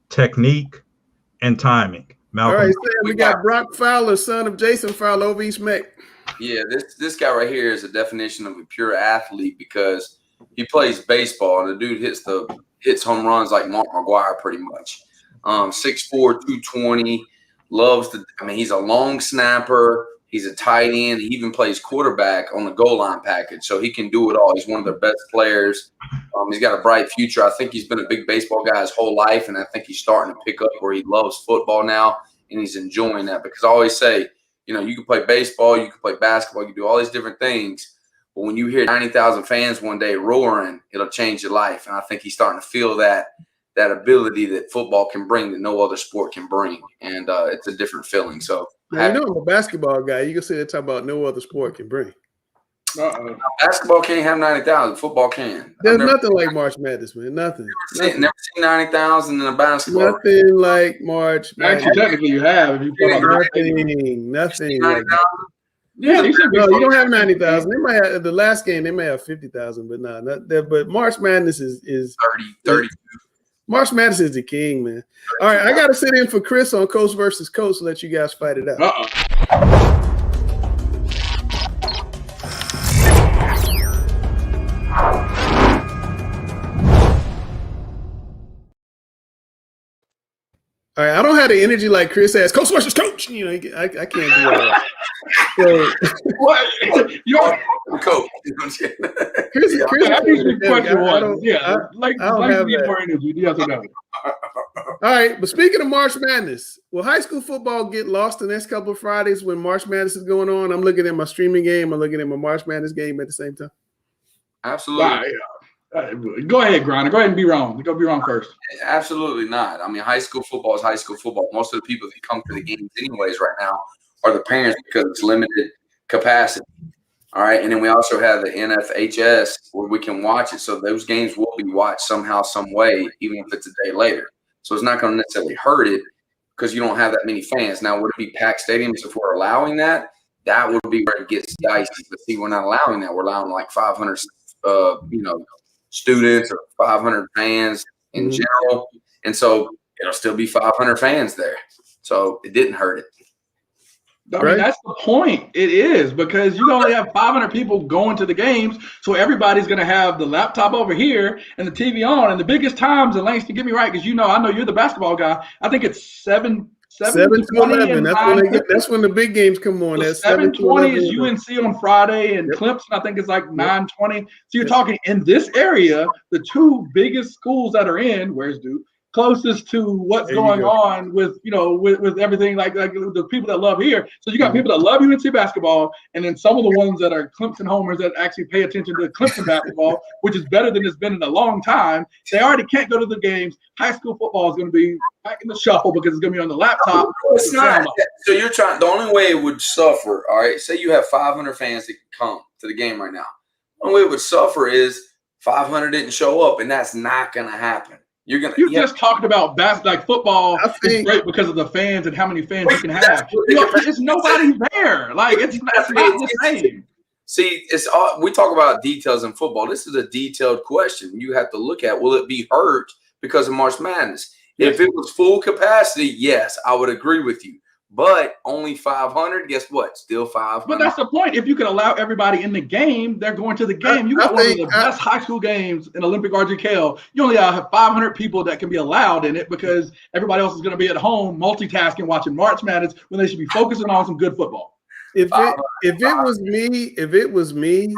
technique, and timing. Malcolm. All right, Sam, we got Brock Fowler, son of Jason Fowler, over East Meck. Yeah, this guy right here is a definition of a pure athlete because he plays baseball and the dude hits home runs like Mark McGwire pretty much. 6'4", 220, he's a long snapper. He's a tight end. He even plays quarterback on the goal line package, so he can do it all. He's one of their best players. He's got a bright future. I think he's been a big baseball guy his whole life, and I think he's starting to pick up where he loves football now, and he's enjoying that because I always say, you can play baseball, you can play basketball, you can do all these different things, but when you hear 90,000 fans one day roaring, it'll change your life, and I think he's starting to feel that ability that football can bring that no other sport can bring, and it's a different feeling. So I'm a basketball guy. You can say that talk about no other sport can bring. Basketball can't have 90,000. Football can. There's nothing like March Madness, man. Nothing. Never seen 90,000 in a basketball. Nothing like March Madness. Actually, technically, you have. If you put on nothing. Like yeah, you don't have 90,000. They might have the last game. They may have 50,000, but not that. But March Madness is 30. March Madness is the king, man. All right, I got to sit in for Chris on Coast versus Coast to let you guys fight it out. All right, I don't have the energy like Chris has. Coach versus Coach. I can't do that. So, what? You're coach. Chris, I need question one. I don't have that. More energy. Yes or no? All right, but speaking of March Madness, will high school football get lost the next couple of Fridays when March Madness is going on? I'm looking at my streaming game. I'm looking at my March Madness game at the same time. Absolutely. Go ahead, Grinder. Go ahead and be wrong. Go be wrong first. Absolutely not. High school football is high school football. Most of the people that come to the games anyways right now are the parents because it's limited capacity. All right. And then we also have the NFHS where we can watch it. So those games will be watched somehow, some way, even if it's a day later. So it's not going to necessarily hurt it because you don't have that many fans. Now, would it be packed stadiums if we're allowing that? That would be where it gets dicey. But see, we're not allowing that. We're allowing like 500, students or 500 fans in general. And so it'll still be 500 fans there. So it didn't hurt it. That's the point. It is because you only have 500 people going to the games. So everybody's going to have the laptop over here and the TV on. And the biggest times, and Langston, get me right, because I know you're the basketball guy. I think it's 7 to 11. That's when the big games come on. So 7:20 is UNC on Friday, and Clemson, I think, is like 9:20. So you're talking in this area, the two biggest schools that are in, where's Duke? Closest to what's going on with with everything like the people that love here. So you got people that love UNC basketball, and then some of the ones that are Clemson homers that actually pay attention to Clemson basketball, which is better than it's been in a long time. They already can't go to the games. High school football is going to be back in the shuffle because it's going to be on the laptop. It's not. So you're trying. The only way it would suffer, all right. Say you have 500 fans that come to the game right now. The only way it would suffer is 500 didn't show up, and that's not going to happen. You just talked about football is great because of the fans and how many fans you can have. It's nobody there. Like it's not the same. See, we talk about details in football. This is a detailed question. You have to look at, will it be hurt because of March Madness? Yes. If it was full capacity, yes, I would agree with you. But only 500, guess what? Still 500. But that's the point. If you can allow everybody in the game, they're going to the game. You got one of the best high school games in Olympic RGKL. You only have 500 people that can be allowed in it because everybody else is going to be at home multitasking, watching March Madness when they should be focusing on some good football. If it was me,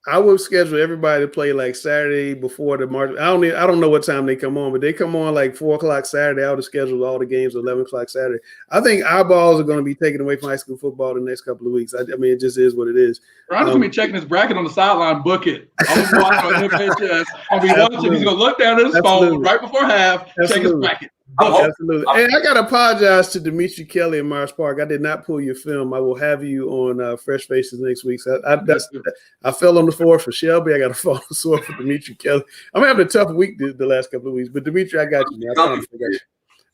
I would schedule everybody to play like Saturday before the March. I don't know what time they come on, but they come on like 4:00 Saturday. I would have scheduled all the games at 11:00 Saturday. I think eyeballs are going to be taken away from high school football the next couple of weeks. I mean, it just is what it is. Ron's going to be checking his bracket on the sideline. Book it. I'm going to watch on FHS. I'll be watching. He's going to look down at his phone right before half, check his bracket. Absolutely. Hey, I gotta apologize to Dimitri Kelly and Mars Park. I did not pull your film. I will have you on Fresh Faces next week. So I fell on the floor for Shelby. I got to fall on the floor for Dimitri Kelly. I'm having a tough week the last couple of weeks, but Dimitri, I got you, man.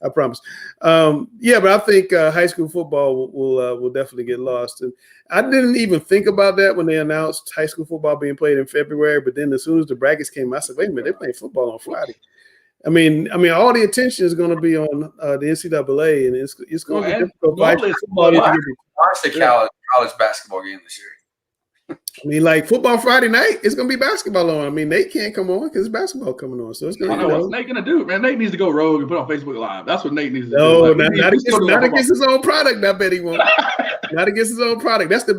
I promise. But I think high school football will definitely get lost. And I didn't even think about that when they announced high school football being played in February. But then as soon as the brackets came, I said, wait a minute, they're playing football on Friday. I mean, all the attention is going to be on the NCAA, and it's going to be difficult. Watch the college basketball game this year. I mean, like football Friday night, it's going to be basketball on. I mean, Nate can't come on because basketball coming on. So it's going to. What's Nate going to do, man? Nate needs to go rogue and put on Facebook Live. That's what Nate needs to do. No, not against his own product. I bet he won't. Not against his own product. That's the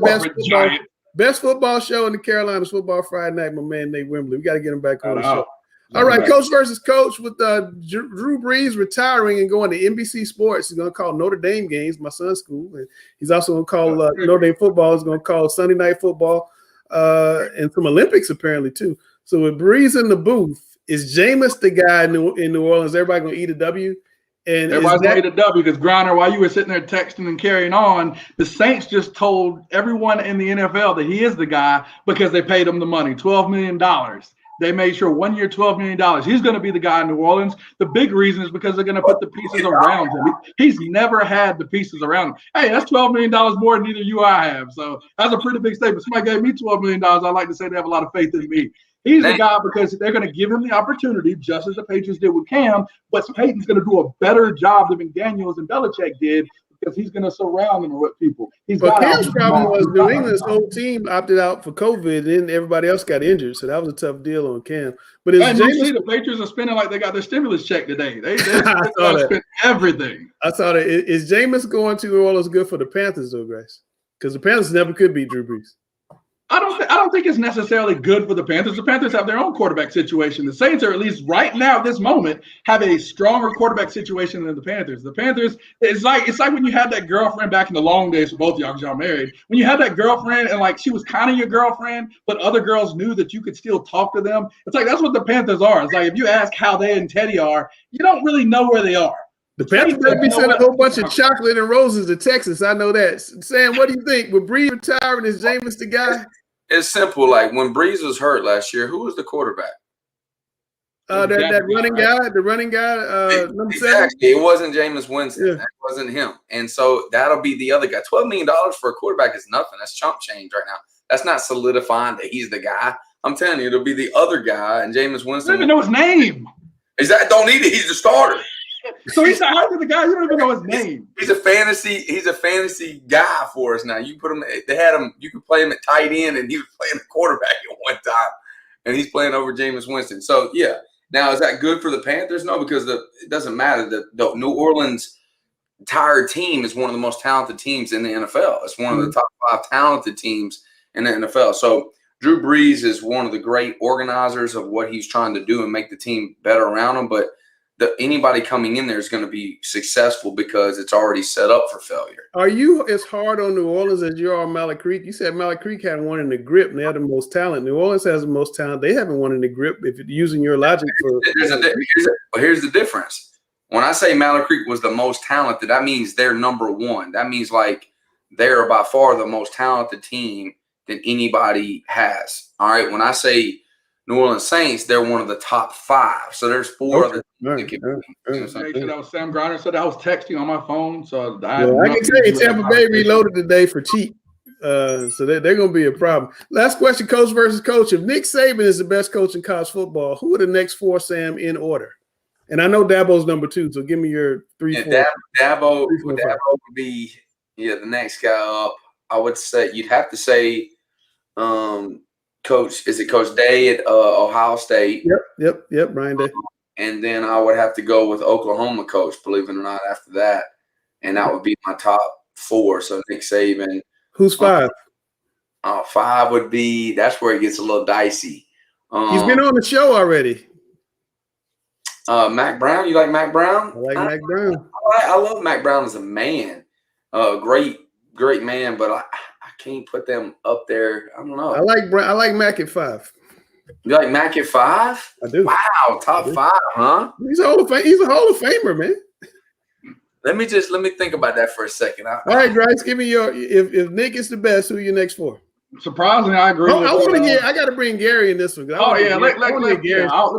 best football show in the Carolinas. Football Friday night. My man Nate Wembley. We got to get him back on the show. All right, Coach versus Coach with Drew Brees retiring and going to NBC Sports. He's going to call Notre Dame games, my son's school. And he's also going to call Notre Dame football. He's going to call Sunday night football and some Olympics apparently too. So with Brees in the booth, is Jameis the guy in New Orleans? Everybody going to eat a W? And everybody's going to eat a W because Griner, while you were sitting there texting and carrying on, the Saints just told everyone in the NFL that he is the guy because they paid him the money, $12 million. They made sure 1 year, $12 million. He's going to be the guy in New Orleans. The big reason is because they're going to put the pieces around him. He's never had the pieces around him. Hey, that's $12 million more than either you or I have. So that's a pretty big statement. Somebody gave me $12 million. I like to say they have a lot of faith in me. He's the guy because they're going to give him the opportunity, just as the Patriots did with Cam. But Peyton's going to do a better job than McDaniels and Belichick did, because he's going to surround them with people. But Cam's problem was New England's whole team opted out for COVID, and then everybody else got injured. So that was a tough deal on Cam. But the Patriots are spending like they got their stimulus check today. They spend everything. I saw that. Is Jameis going to New Orleans good for the Panthers, though, Grice? Because the Panthers never could beat Drew Brees. I don't think it's necessarily good for the Panthers. The Panthers have their own quarterback situation. The Saints are, at least right now, at this moment, have a stronger quarterback situation than the Panthers. The Panthers, it's like when you had that girlfriend back in the long days for both y'all, because y'all married. When you had that girlfriend and like she was kind of your girlfriend, but other girls knew that you could still talk to them. It's like that's what the Panthers are. It's like if you ask how they and Teddy are, you don't really know where they are. The Panthers better be sending a whole bunch of chocolate and roses to Texas. I know that. Sam, what do you think? With Brees retiring, is Jameis the guy? It's simple. Like when Brees was hurt last year, who was the quarterback? That running guy, number 7. It wasn't Jameis Winston. Yeah. That wasn't him. And so that'll be the other guy. $12 million for a quarterback is nothing. That's chump change right now. That's not solidifying that he's the guy. I'm telling you, it'll be the other guy, and Jameis Winston. I don't even know his name. Don't need it. He's the starter. So he's the guy. You don't even know his name. He's a fantasy guy for us now. You put him. They had him. You could play him at tight end, and he was playing the quarterback at one time, and he's playing over Jameis Winston. So yeah. Now is that good for the Panthers? No, because it doesn't matter. The New Orleans entire team is one of the most talented teams in the NFL. It's one of the top 5 talented teams in the NFL. So Drew Brees is one of the great organizers of what he's trying to do and make the team better around him, but anybody coming in there is going to be successful because it's already set up for failure. Are you as hard on New Orleans as you are on Mallard Creek? You said Mallard Creek hadn't won in the grip, and they have the most talent. New Orleans has the most talent. They haven't won in the grip. If you're using your logic here's the difference. When I say Mallard Creek was the most talented, that means they're number one. That means like they're by far the most talented team that anybody has. All right. When I say New Orleans Saints, they're one of the top 5. So there's 4 other teams. That was Sam Griner said I was texting on my phone. So I can tell you Tampa Bay reloaded today for cheap. So they're going to be a problem. Last question, Coach versus Coach. If Nick Saban is the best coach in college football, who are the next 4, Sam, in order? And I know Dabo's number 2, so give me your 3, 4. Dabo would be the next guy up. I would say you'd have to say Coach Day at Ohio State? Yep, Brian Day. And then I would have to go with Oklahoma coach, believe it or not, after that. And that would be my top 4. So Nick Saban. Who's 5? 5 would be – that's where it gets a little dicey. He's been on the show already. Mac Brown. You like Mac Brown? I like Mac Brown. I love Mac Brown as a man. Great man, but I can't put them up there. I don't know. I like Mac at 5. You like Mac at 5? I do. Wow, top 5, huh? He's a Hall of Famer, man. Let me think about that for a second. All right, Grice, give me your if Nick is the best, who are you next for? Surprisingly, I agree. I want to hear. I got to bring Gary in this one. Let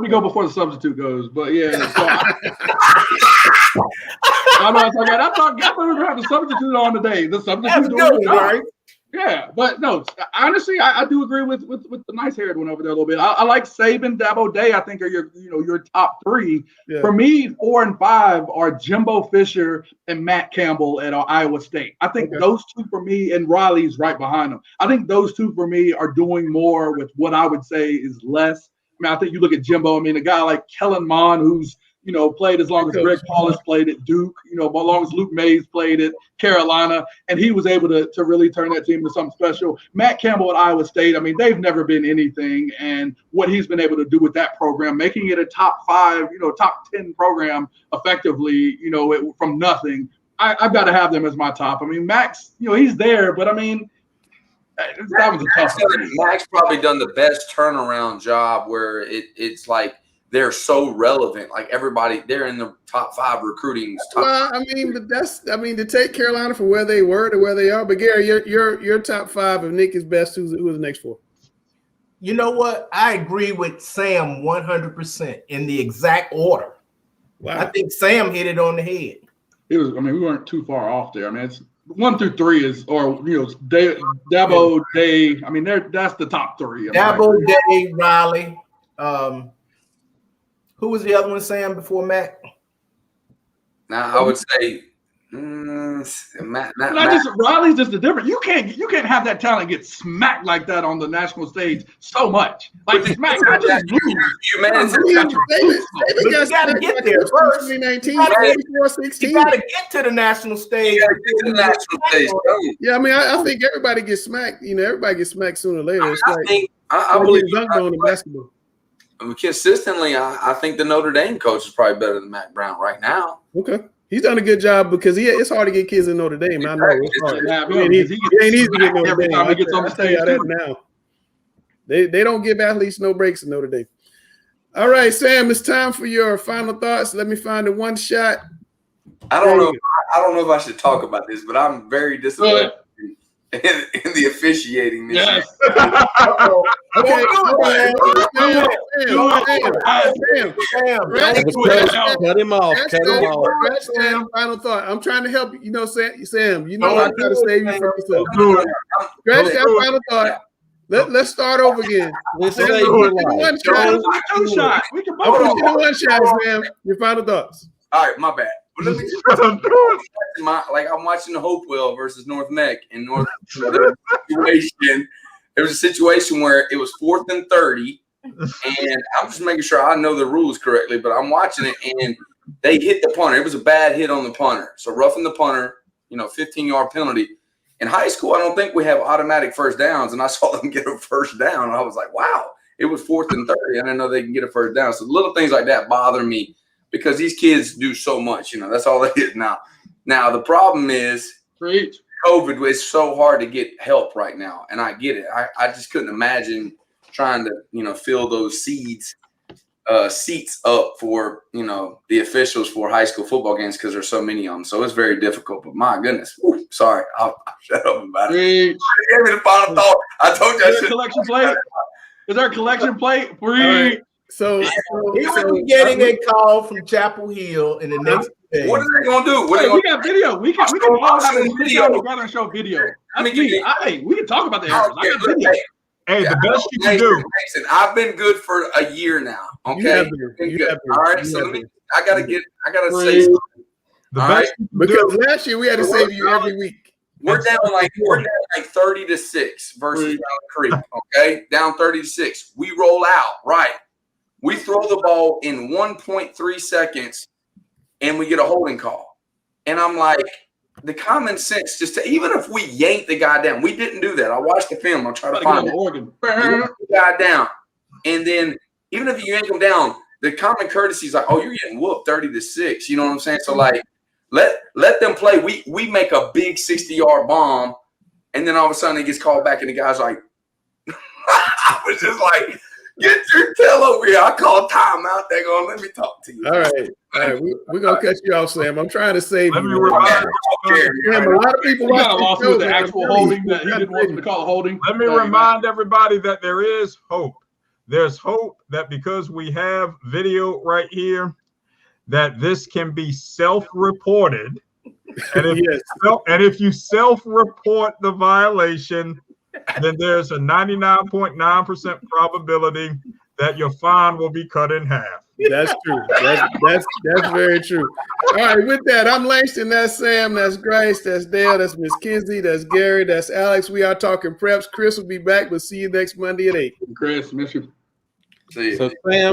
me go before the substitute goes. But yeah, so I thought we were gonna have the substitute on today. The substitute doing right. Yeah, but no, honestly, I do agree with the nice haired one over there a little bit. I like Saban, Dabo Day. I think are your top 3. Yeah. For me, 4 and 5 are Jimbo Fisher and Matt Campbell at Iowa State. I think those 2 for me, and Riley's right behind them. I think those 2 for me are doing more with what I would say is less. I mean, I think you look at Jimbo. I mean, a guy like Kellen Mond, who's played as long as Greg Paulus played at Duke, as long as Luke Mays played at Carolina, and he was able to really turn that team into something special. Matt Campbell at Iowa State, I mean, they've never been anything, and what he's been able to do with that program, making it a top 5, top 10 program effectively, from nothing, I've got to have them as my top. I mean, Max, he's there, but I mean, that was a tough one. Max probably done the best turnaround job where it's like, they're so relevant. Like everybody, they're in the top 5 recruiting. Well, I mean, but to take Carolina from where they were to where they are. But Gary, your top 5 of Nick is best. Who's the next 4? You know what? I agree with Sam 100% in the exact order. Wow. I think Sam hit it on the head. It was. I mean, we weren't too far off there. I mean, it's 1 through 3 is, or Dabo Day. I mean, that's the top 3. Dabo Day, Riley. Who was the other one, Sam, before Matt? Now I would say Matt. Riley's just the difference. You can't have that talent get smacked like that on the national stage so much. Like the smack, not just lose. You got to get there first. 2019, 16. You got to get to the national stage. Yeah, I mean, I think everybody gets smacked. Everybody gets smacked sooner or later. It's I believe dunked on in basketball. Consistently, I think the Notre Dame coach is probably better than Matt Brown right now. Okay. He's done a good job because it's hard to get kids in Notre Dame. I know it's hard. It ain't easy to get Notre Dame. Time he gets on the stage now. They don't give athletes no breaks in Notre Dame. All right, Sam, it's time for your final thoughts. Let me find the one shot. I don't know if I should talk about this, but I'm very disappointed in the officiating this year. Okay. Cut him off. Final thought. I'm trying to help you. Sam, I try to save you from yourself. Scratch that final thought. Let's start over again. Let's say one shot. We can both do one shot, Sam. Your final thoughts. All right, my bad. But let me just I'm watching the Hopewell versus North Meck in North situation. There was a situation where it was 4th and 30, and I'm just making sure I know the rules correctly, but I'm watching it, and they hit the punter. It was a bad hit on the punter. So roughing the punter, 15-yard penalty. In high school, I don't think we have automatic first downs, and I saw them get a first down, and I was like, wow, it was 4th and 30. I didn't know they can get a first down. So little things like that bother me. Because these kids do so much, that's all it is now. Now, the problem is COVID. It's so hard to get help right now, and I get it. I just couldn't imagine trying to, fill those seats up for, the officials for high school football games because there's so many of them. So it's very difficult. But my goodness, sorry, I'll shut up about it. You gave me the final thought. I told you. Is there a collection plate? Is there a collection plate? So he will be getting a call from Chapel Hill in the next day. What are they gonna do? We got video. We can all have a video together and show video. We can talk about the errors. I got video. Hey, the best you can do. I've been good for a year now. Okay. All right. So I gotta say something. Because last year we had to save you every week. We're down like 30-6 versus Mallard Creek. Okay, down 30-6. We roll out right. We throw the ball in 1.3 seconds, and we get a holding call. And I'm like, the common sense, even if we yank the guy down, we didn't do that. I watched the film. I'll try to find it. The guy down, and then even if you yank him down, the common courtesy is like, oh, you're getting whooped 30-6. You know what I'm saying? So like, let them play. We make a big 60-yard bomb, and then all of a sudden it gets called back, and the guy's like, I was just like. Get your tail over here. I call timeout. They're going to let me talk to you. All right. We're going to cut you off, Sam. I'm trying to save Let you. me remind Sam, a lot of people We got a watch lawsuit with this the show, actual man. holding that he didn't want them to call a holding. Let me remind everybody that there is hope. There's hope that because we have video right here, that this can be self-reported. And if you self-report the violation, then there's a 99.9% probability that your fine will be cut in half. That's true. That's very true. All right, with that, I'm Langston. That's Sam. That's Grice. That's Dale. That's Miss Kinsey. That's Gary. That's Alex. We are talking preps. Chris will be back. We'll see you next Monday at 8. Chris, miss you. See you. So Sam,